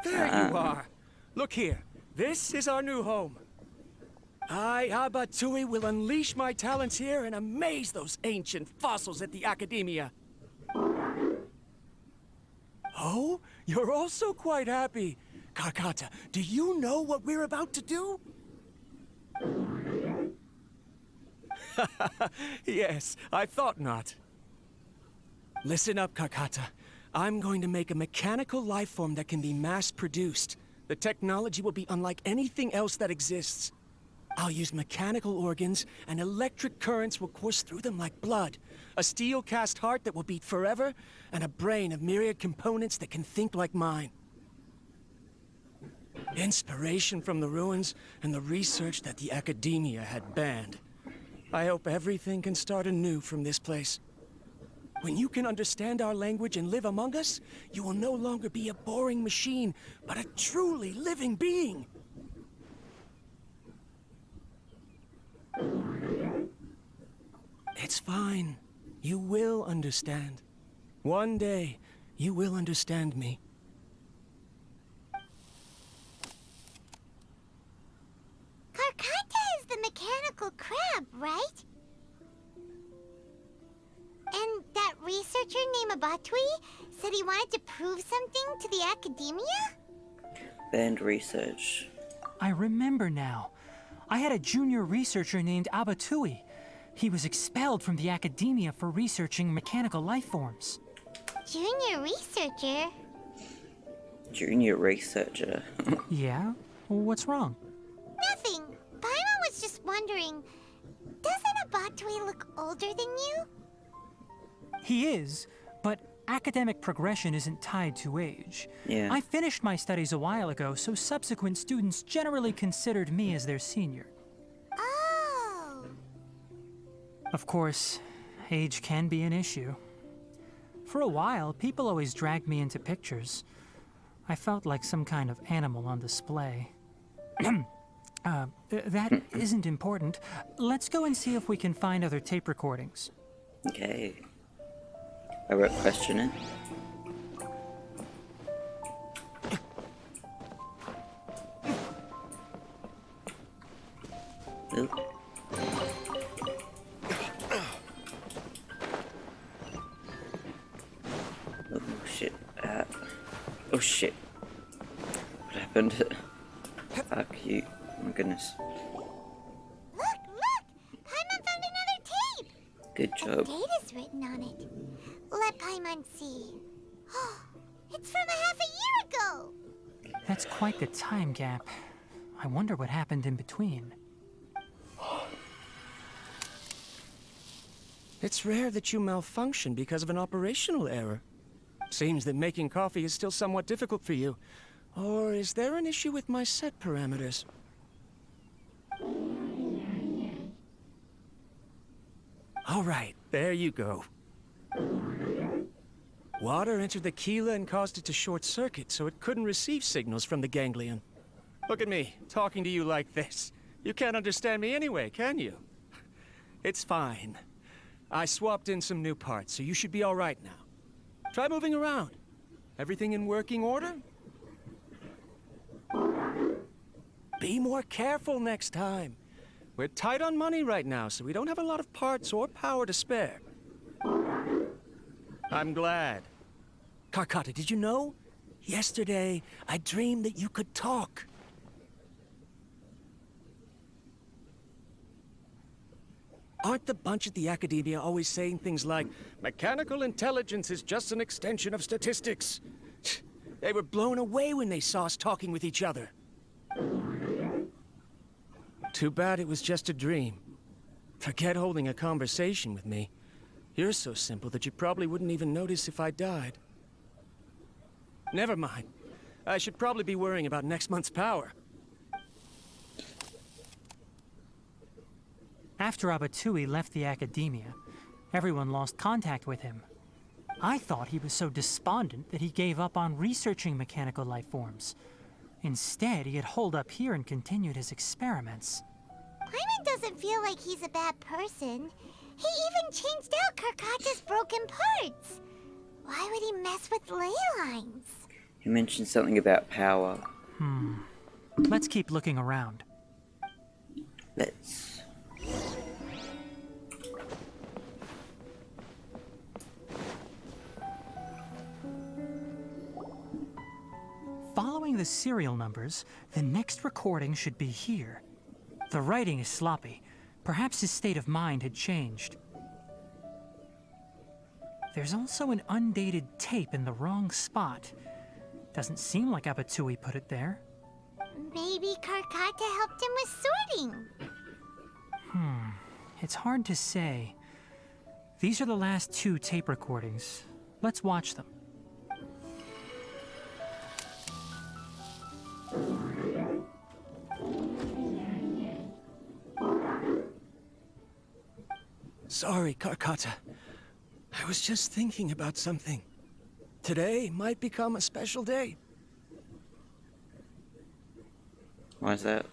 There you are. Look here. This is our new home. I, Abatui, will unleash my talents here and amaze those ancient fossils at the Academia. Oh, you're also quite happy. Kakata, do you know what we're about to do? Yes, I thought not. Listen up, Kakata. I'm going to make a mechanical life form that can be mass-produced. The technology will be unlike anything else that exists. I'll use mechanical organs, and electric currents will course through them like blood. A steel-cast heart that will beat forever, and a brain of myriad components that can think like mine. Inspiration from the ruins and the research that the Academia had banned. I hope everything can start anew from this place. When you can understand our language and live among us, you will no longer be a boring machine, but a truly living being. It's fine. You will understand. One day, you will understand me. Karkata is the mechanical crab, right? And that researcher named Abatui said he wanted to prove something to the Academia? Banned research. I remember now. I had a junior researcher named Abatui. He was expelled from the Academia for researching mechanical life forms. Junior researcher? Junior researcher. Yeah? What's wrong? Nothing. Paimon was just wondering, doesn't Abatui look older than you? He is, but academic progression isn't tied to age. Yeah. I finished my studies a while ago, so subsequent students generally considered me as their senior. Oh. Of course, age can be an issue. For a while, people always dragged me into pictures. I felt like some kind of animal on display. That isn't important. Let's go and see if we can find other tape recordings. Okay. I wrote question in. Oop. Oh shit. Oh shit. What happened? Fuck you. Oh my goodness. Look! Paimon found another tape! Good job. A date is written on it. Let Paimon see. It's from a half a year ago! That's quite the time gap. I wonder what happened in between. It's rare that you malfunction because of an operational error. Seems that making coffee is still somewhat difficult for you. Or is there an issue with my set parameters? All right, there you go. Water entered the Keela and caused it to short-circuit, so it couldn't receive signals from the ganglion. Look at me, talking to you like this. You can't understand me anyway, can you? It's fine. I swapped in some new parts, so you should be all right now. Try moving around. Everything in working order? Be more careful next time. We're tight on money right now, so we don't have a lot of parts or power to spare. I'm glad. Karkata, did you know? Yesterday, I dreamed that you could talk. Aren't the bunch at the Academia always saying things like, mechanical intelligence is just an extension of statistics? They were blown away when they saw us talking with each other. Too bad it was just a dream. Forget holding a conversation with me. You're so simple that you probably wouldn't even notice if I died. Never mind. I should probably be worrying about next month's power. After Abatui left the Academia, everyone lost contact with him. I thought he was so despondent that he gave up on researching mechanical life forms. Instead, he had holed up here and continued his experiments. Paimon doesn't feel like he's a bad person. He even changed out Karkata's broken parts. Why would he mess with ley lines? He mentioned something about power. Let's keep looking around. Let's. Following the serial numbers, the next recording should be here. The writing is sloppy. Perhaps his state of mind had changed. There's also an undated tape in the wrong spot. Doesn't seem like Abatui put it there. Maybe Karkata helped him with sorting. It's hard to say. These are the last 2 tape recordings. Let's watch them. Sorry, Karkata. I was just thinking about something. Today might become a special day. Why is that?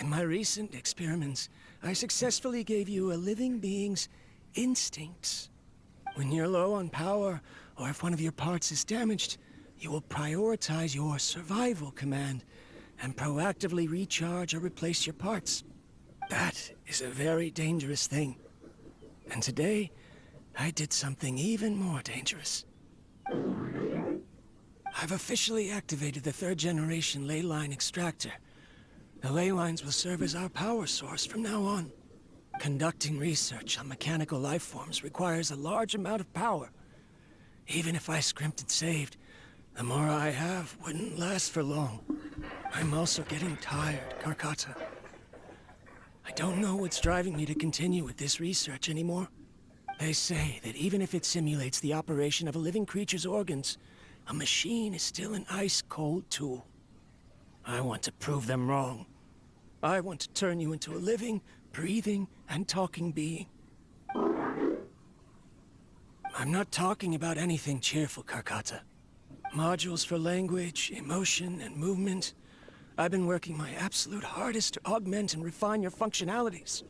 In my recent experiments, I successfully gave you a living being's instincts. When you're low on power, or if one of your parts is damaged, you will prioritize your survival command and proactively recharge or replace your parts. That is a very dangerous thing. And today, I did something even more dangerous. I've officially activated the 3rd generation ley line extractor. The ley lines will serve as our power source from now on. Conducting research on mechanical life forms requires a large amount of power. Even if I scrimped and saved, the more I have wouldn't last for long. I'm also getting tired, Karkata. I don't know what's driving me to continue with this research anymore. They say that even if it simulates the operation of a living creature's organs, a machine is still an ice-cold tool. I want to prove them wrong. I want to turn you into a living, breathing, and talking being. I'm not talking about anything cheerful, Karkata. Modules for language, emotion, and movement. I've been working my absolute hardest to augment and refine your functionalities,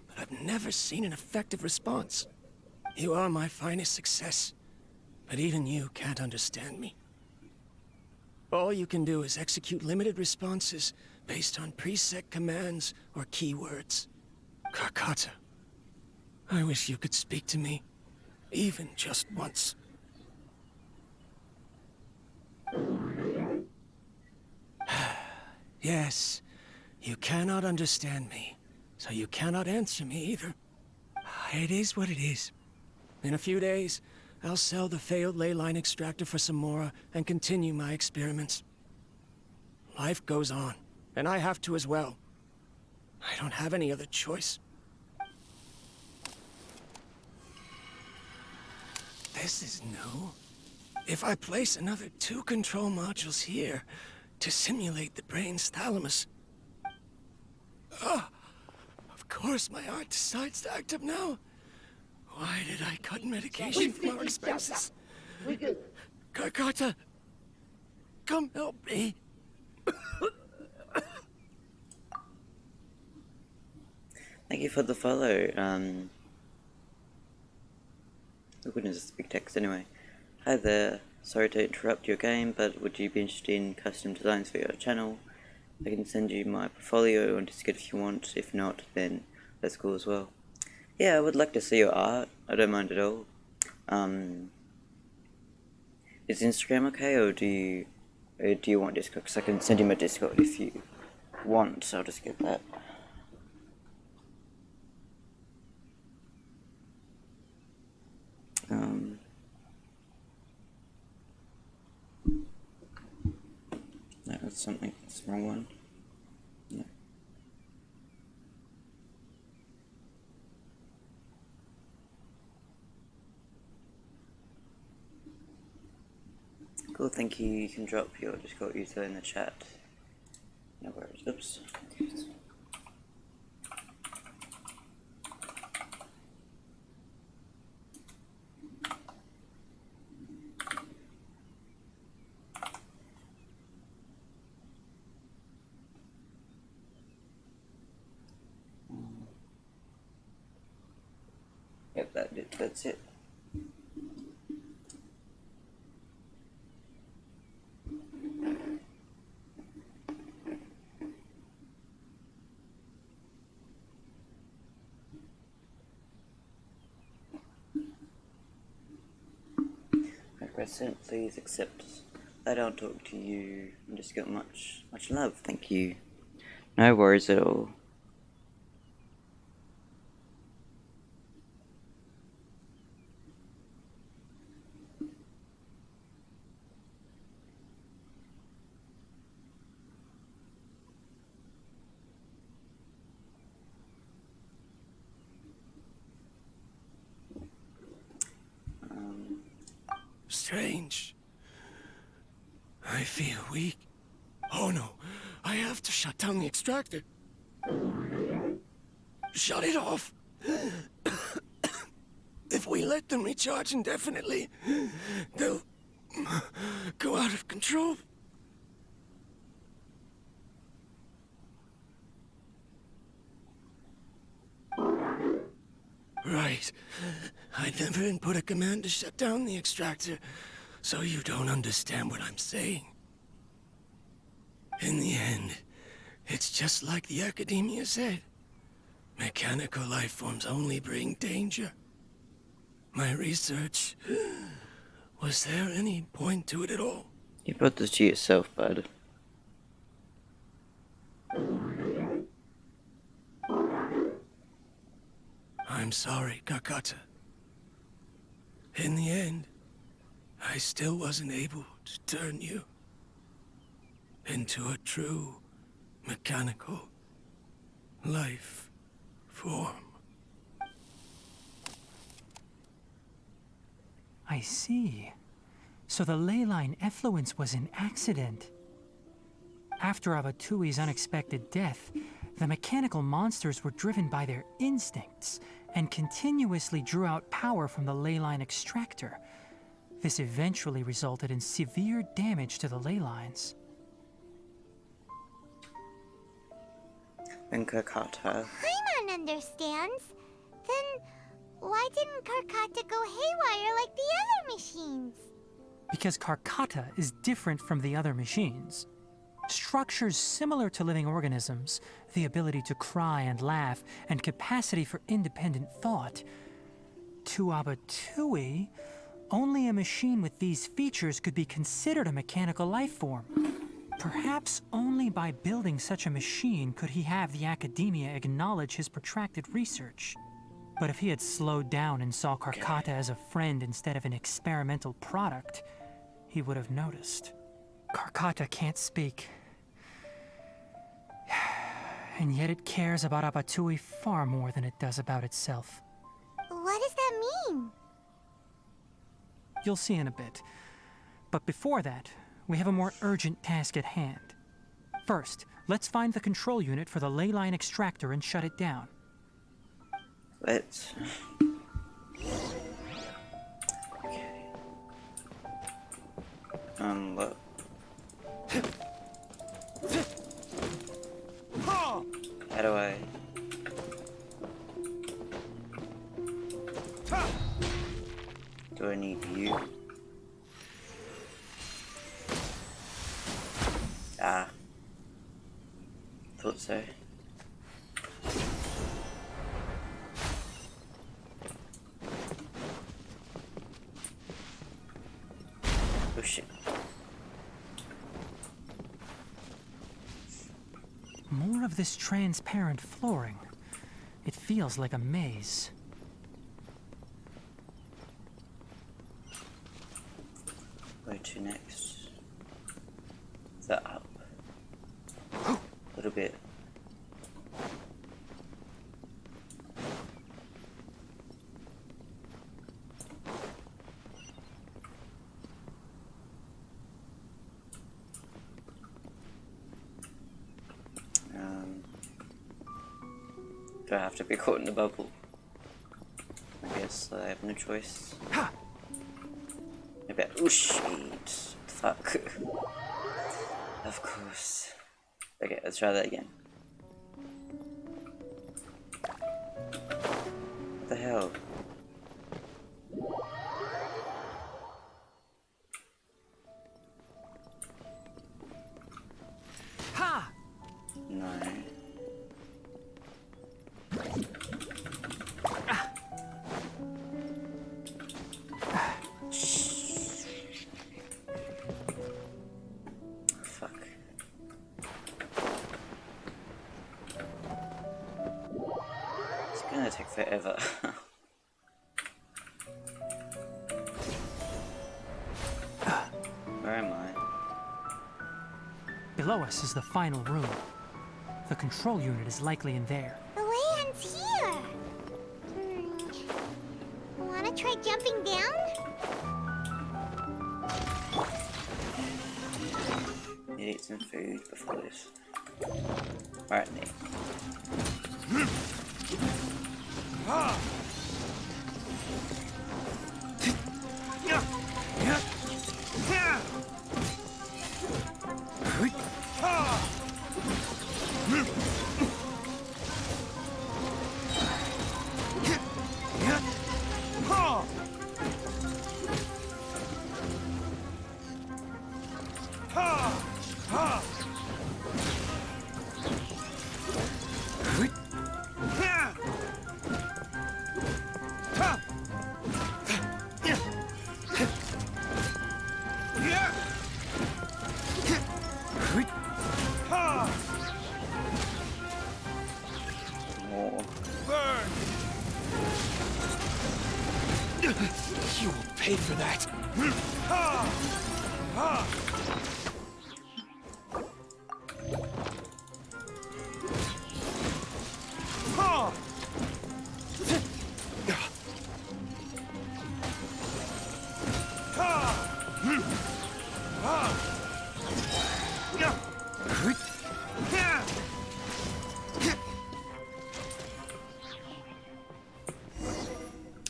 but I've never seen an effective response. You are my finest success, but even you can't understand me. All you can do is execute limited responses based on preset commands or keywords. Karkata, I wish you could speak to me, even just once. Yes, you cannot understand me, so you cannot answer me either. It is what it is. In a few days, I'll sell the failed ley line extractor for some more and continue my experiments. Life goes on, and I have to as well. I don't have any other choice. This is new. If I place another 2 control modules here to simulate the brain's thalamus... Of course my heart decides to act up now. Why did I cut medication from our expenses? Karkata, come help me. Thank you for the follow. Oh goodness, it's a big text anyway. Hi there. Sorry to interrupt your game, but would you be interested in custom designs for your channel? I can send you my portfolio on Discord if you want. If not, then that's cool as well. Yeah, I would like to see your art. I don't mind at all. Is Instagram okay, or do you want Discord? Because I can send you my Discord if you want. So I'll just get that. No, that's something. That's the wrong one. No. Cool, thank you. You can drop your Discord user in the chat. No worries. Oops. Yep, that's it. Crescent, please accept. I don't talk to you. I just got much love. Thank you. No worries at all. Strange. I feel weak. Oh no, I have to shut down the extractor. Shut it off. If we let them recharge indefinitely, they'll go out of control. Right. I never input a command to shut down the extractor, so you don't understand what I'm saying. In the end, it's just like the academia said. Mechanical life forms only bring danger. My research... Was there any point to it at all? You brought this to yourself, bud. I'm sorry, Kakata. In the end, I still wasn't able to turn you into a true mechanical life form. I see. So the ley line effluence was an accident. After Abatui's unexpected death, the mechanical monsters were driven by their instincts and continuously drew out power from the ley line extractor. This eventually resulted in severe damage to the ley lines. And Kakata. Paimon understands. Then why didn't Karkata go haywire like the other machines? Because Karkata is different from the other machines. Structures similar to living organisms, the ability to cry and laugh, and capacity for independent thought. To Abatui, only a machine with these features could be considered a mechanical life form. Perhaps only by building such a machine could he have the academia acknowledge his protracted research. But if he had slowed down and saw Karkata as a friend instead of an experimental product, he would have noticed. Karkata can't speak. And yet it cares about Abatui far more than it does about itself. What does that mean? You'll see in a bit. But before that, we have a more urgent task at hand. First, let's find the control unit for the ley line extractor and shut it down. Let's. Okay. What? How do I... Do I need you? Ah. Thought so. Oh shit. More of this transparent flooring. It feels like a maze. Where to next? Is that up? A little bit. Do I have to be caught in the bubble? I guess I have no choice. Maybe I... Oh shit! Fuck. Of course. Okay, let's try that again. What the hell? Ha! No. Fuck. It's gonna take forever. Where am I? Below us is the final room. The control unit is likely in there. The way ends here. Wanna try jumping down? Need to eat some food before this. Alright, Nate. More. You will pay for that.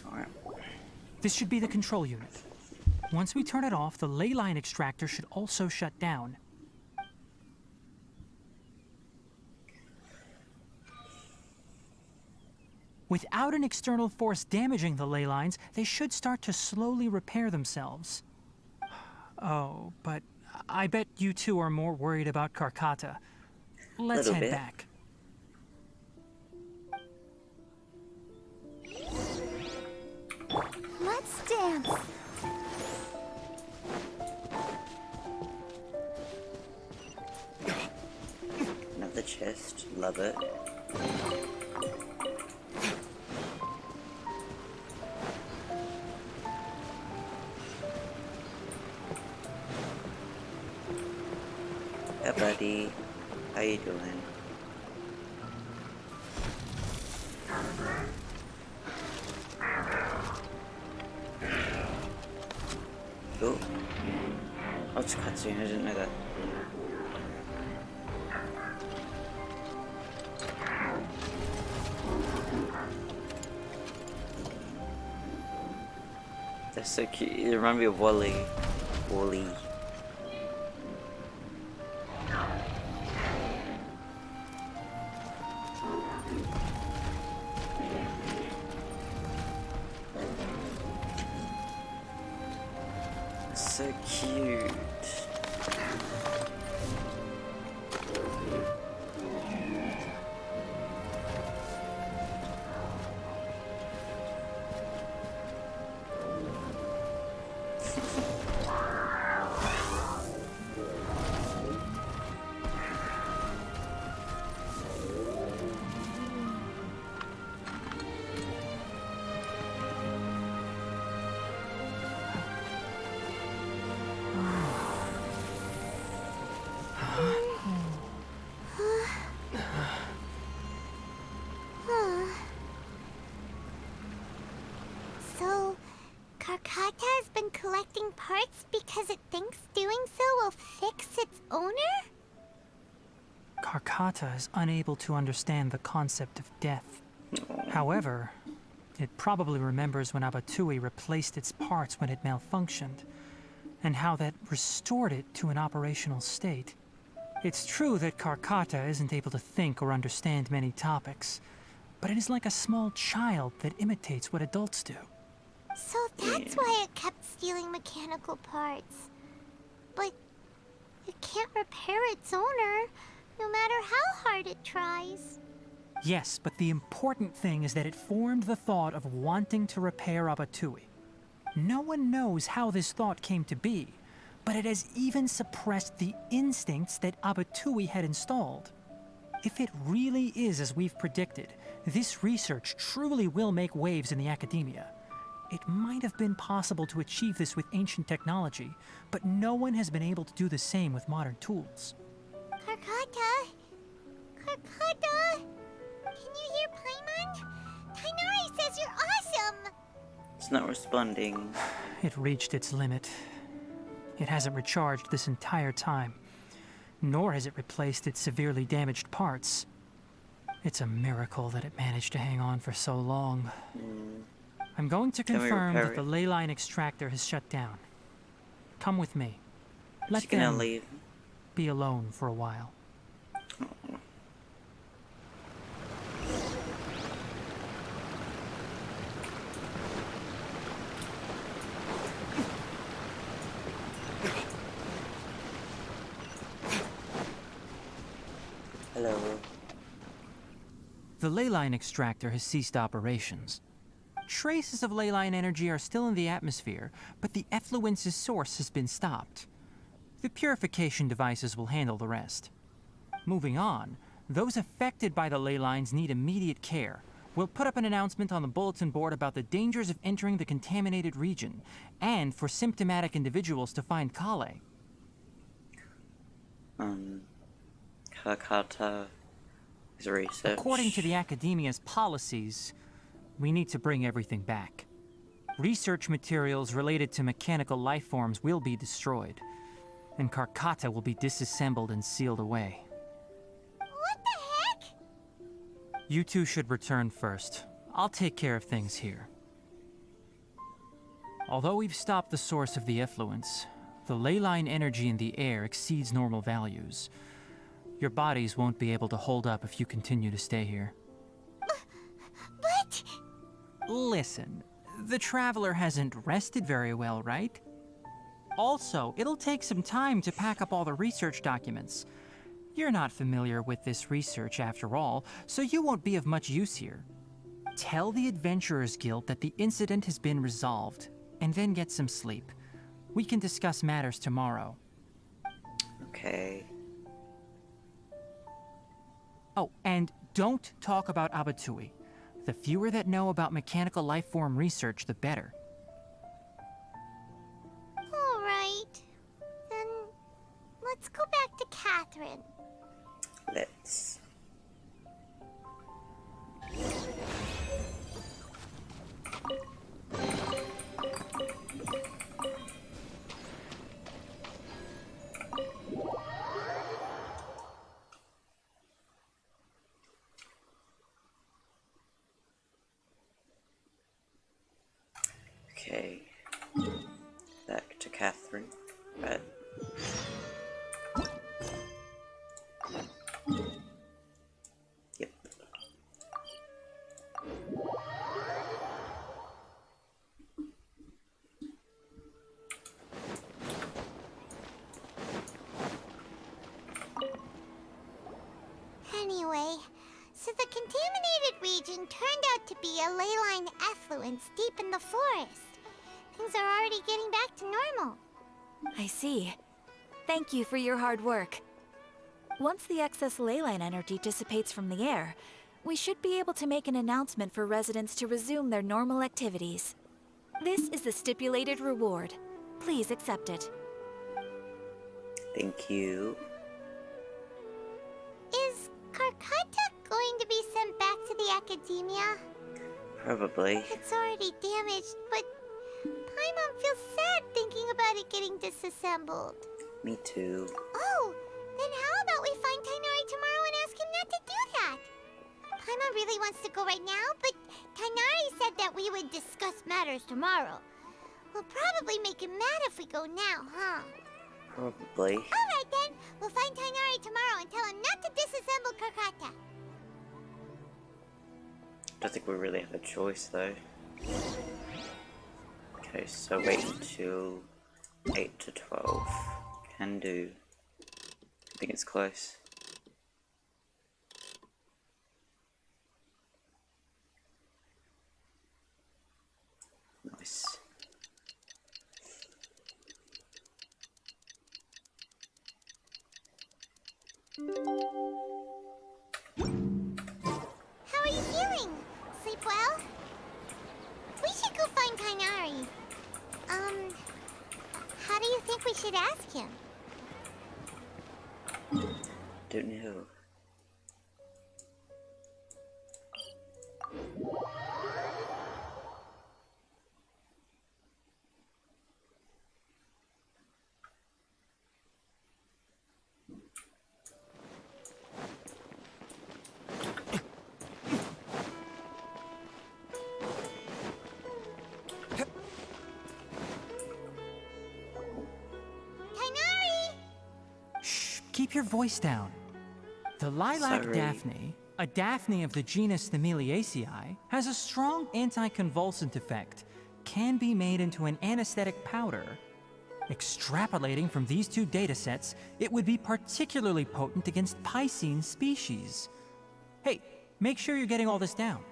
Alright. This should be the control unit. Once we turn it off, the ley line extractor should also shut down. Without an external force damaging the ley lines, they should start to slowly repair themselves. Oh, but I bet you two are more worried about Karkata. Let's Little head bit. back. Let's dance. Another chest. Love it. Yeah, buddy. How you doing? Oh. Oh, it's a cutscene. I didn't know that. They're so cute. They remind me of Wally. Wally. So cute. So, Karkata has been collecting parts because it thinks doing so will fix its owner? Karkata is unable to understand the concept of death. However, it probably remembers when Abatui replaced its parts when it malfunctioned, and how that restored it to an operational state. It's true that Karkata isn't able to think or understand many topics, but it is like a small child that imitates what adults do. So that's why it kept stealing mechanical parts. But it can't repair its owner, no matter how hard it tries. Yes, but the important thing is that it formed the thought of wanting to repair Abatui. No one knows how this thought came to be, but it has even suppressed the instincts that Abatui had installed. If it really is as we've predicted, this research truly will make waves in the academia. It might have been possible to achieve this with ancient technology, but no one has been able to do the same with modern tools. Karkata? Karkata? Can you hear Paimon? Tighnari says you're awesome! It's not responding. It reached its limit. It hasn't recharged this entire time, nor has it replaced its severely damaged parts. It's a miracle that it managed to hang on for so long. I'm going to confirm that the ley line extractor has shut down. Come with me. Let them leave. Be alone for a while. Hello. The ley line extractor has ceased operations. Traces of ley line energy are still in the atmosphere, but the effluence's source has been stopped. The purification devices will handle the rest. Moving on, those affected by the ley lines need immediate care. We'll put up an announcement on the bulletin board about the dangers of entering the contaminated region, and for symptomatic individuals to find Kale. Karkata is research. According to the Academia's policies, we need to bring everything back. Research materials related to mechanical life forms will be destroyed, and Karkata will be disassembled and sealed away. What the heck? You two should return first. I'll take care of things here. Although we've stopped the source of the effluence, the ley line energy in the air exceeds normal values. Your bodies won't be able to hold up if you continue to stay here. But... Listen, the Traveler hasn't rested very well, right? Also, it'll take some time to pack up all the research documents. You're not familiar with this research after all, so you won't be of much use here. Tell the Adventurers Guild that the incident has been resolved, and then get some sleep. We can discuss matters tomorrow. Okay. Oh, and don't talk about Abatui. The fewer that know about mechanical life form research, the better. All right. Then let's go back to Catherine. Let's. back to Catherine. Right. Yep. Anyway, so the contaminated region turned out to be a ley line effluence deep in the forest. Things are already getting back to normal. I see. Thank you for your hard work. Once the excess ley line energy dissipates from the air, we should be able to make an announcement for residents to resume their normal activities. This is the stipulated reward. Please accept it. Thank you. Is Karkata going to be sent back to the academia? Probably. It's already damaged, but Paimon feels sad thinking about it getting disassembled. Me too. Oh, then how about we find Tighnari tomorrow and ask him not to do that? Paimon really wants to go right now, but Tighnari said that we would discuss matters tomorrow. We'll probably make him mad if we go now, huh? Probably. Alright then, we'll find Tighnari tomorrow and tell him not to disassemble Karkata. Don't think we really have a choice though. Okay, so wait until 8 to 12. Can do. I think it's close. Nice. How are you feeling? Sleep well? We should go find Tighnari. How do you think we should ask him? Don't know. Keep your voice down. The lilac Sorry. daphne, a daphne of the genus Thameliaceae, has a strong anticonvulsant effect, can be made into an anesthetic powder. Extrapolating from these two datasets, it would be particularly potent against Piscine species. Hey, make sure you're getting all this down.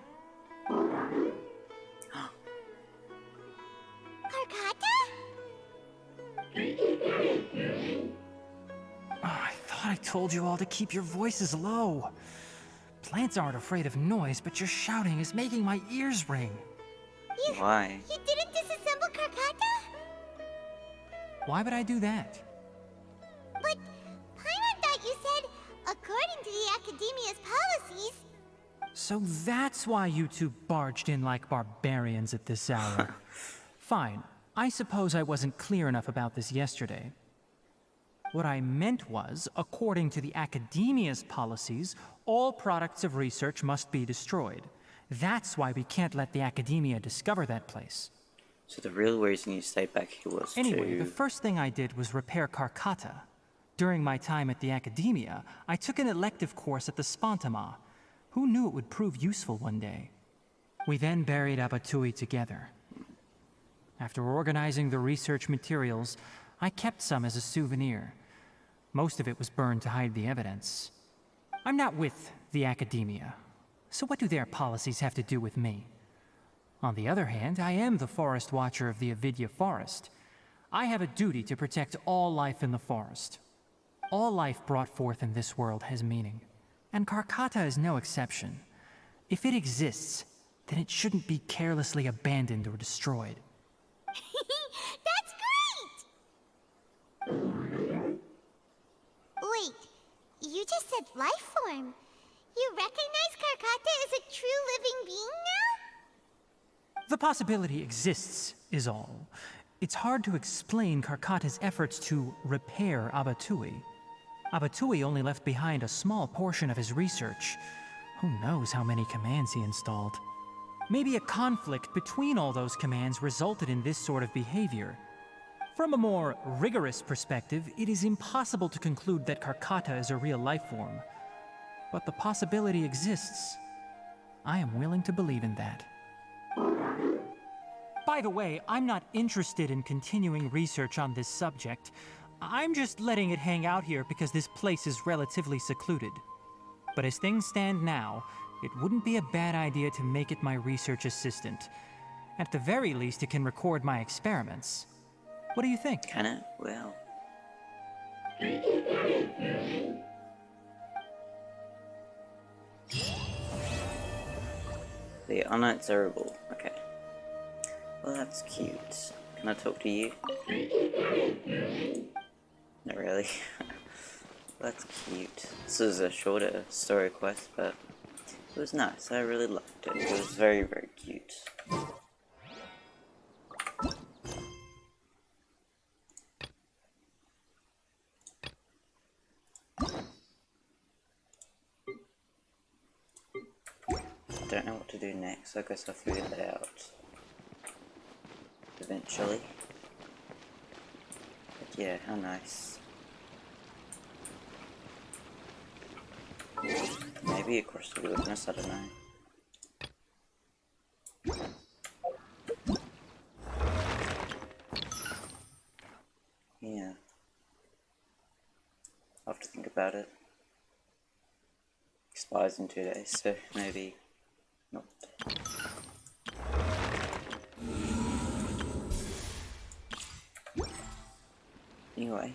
Karkata? I thought I told you all to keep your voices low. Plants aren't afraid of noise, but your shouting is making my ears ring. Why? You didn't disassemble Karkata? Why would I do that? But Paimon thought you said, according to the Academia's policies... So that's why you two barged in like barbarians at this hour. Fine. I suppose I wasn't clear enough about this yesterday. What I meant was, according to the Academia's policies, all products of research must be destroyed. That's why we can't let the Academia discover that place. So the real reason you stayed back here was Anyway, to... the first thing I did was repair Karkata. During my time at the Academia, I took an elective course at the Spontama. Who knew it would prove useful one day? We then buried Abatui together. After organizing the research materials, I kept some as a souvenir. Most of it was burned to hide the evidence. I'm not with the Academia, so what do their policies have to do with me? On the other hand, I am the Forest Watcher of the Avidya Forest. I have a duty to protect all life in the forest. All life brought forth in this world has meaning, and Karkata is no exception. If it exists, then it shouldn't be carelessly abandoned or destroyed. That's great! Wait, you just said life form. You recognize Karkata as a true living being now? The possibility exists, is all. It's hard to explain Karkata's efforts to repair Abatui. Abatui only left behind a small portion of his research. Who knows how many commands he installed? Maybe a conflict between all those commands resulted in this sort of behavior. From a more rigorous perspective, it is impossible to conclude that Karkata is a real life form. But the possibility exists. I am willing to believe in that. By the way, I'm not interested in continuing research on this subject. I'm just letting it hang out here because this place is relatively secluded. But as things stand now, it wouldn't be a bad idea to make it my research assistant. At the very least, it can record my experiments. What do you think? Can it? Well. The unobservable. Okay. Well, that's cute. Can I talk to you? Not really. That's cute. This is a shorter story quest, but it was nice. I really liked it. It was very, very cute. I don't know what to do next. I guess I'll figure that out eventually. But yeah, how nice. Maybe across the wilderness, I don't know. Yeah. I'll have to think about it. Expires in 2 days, so maybe not. Anyway.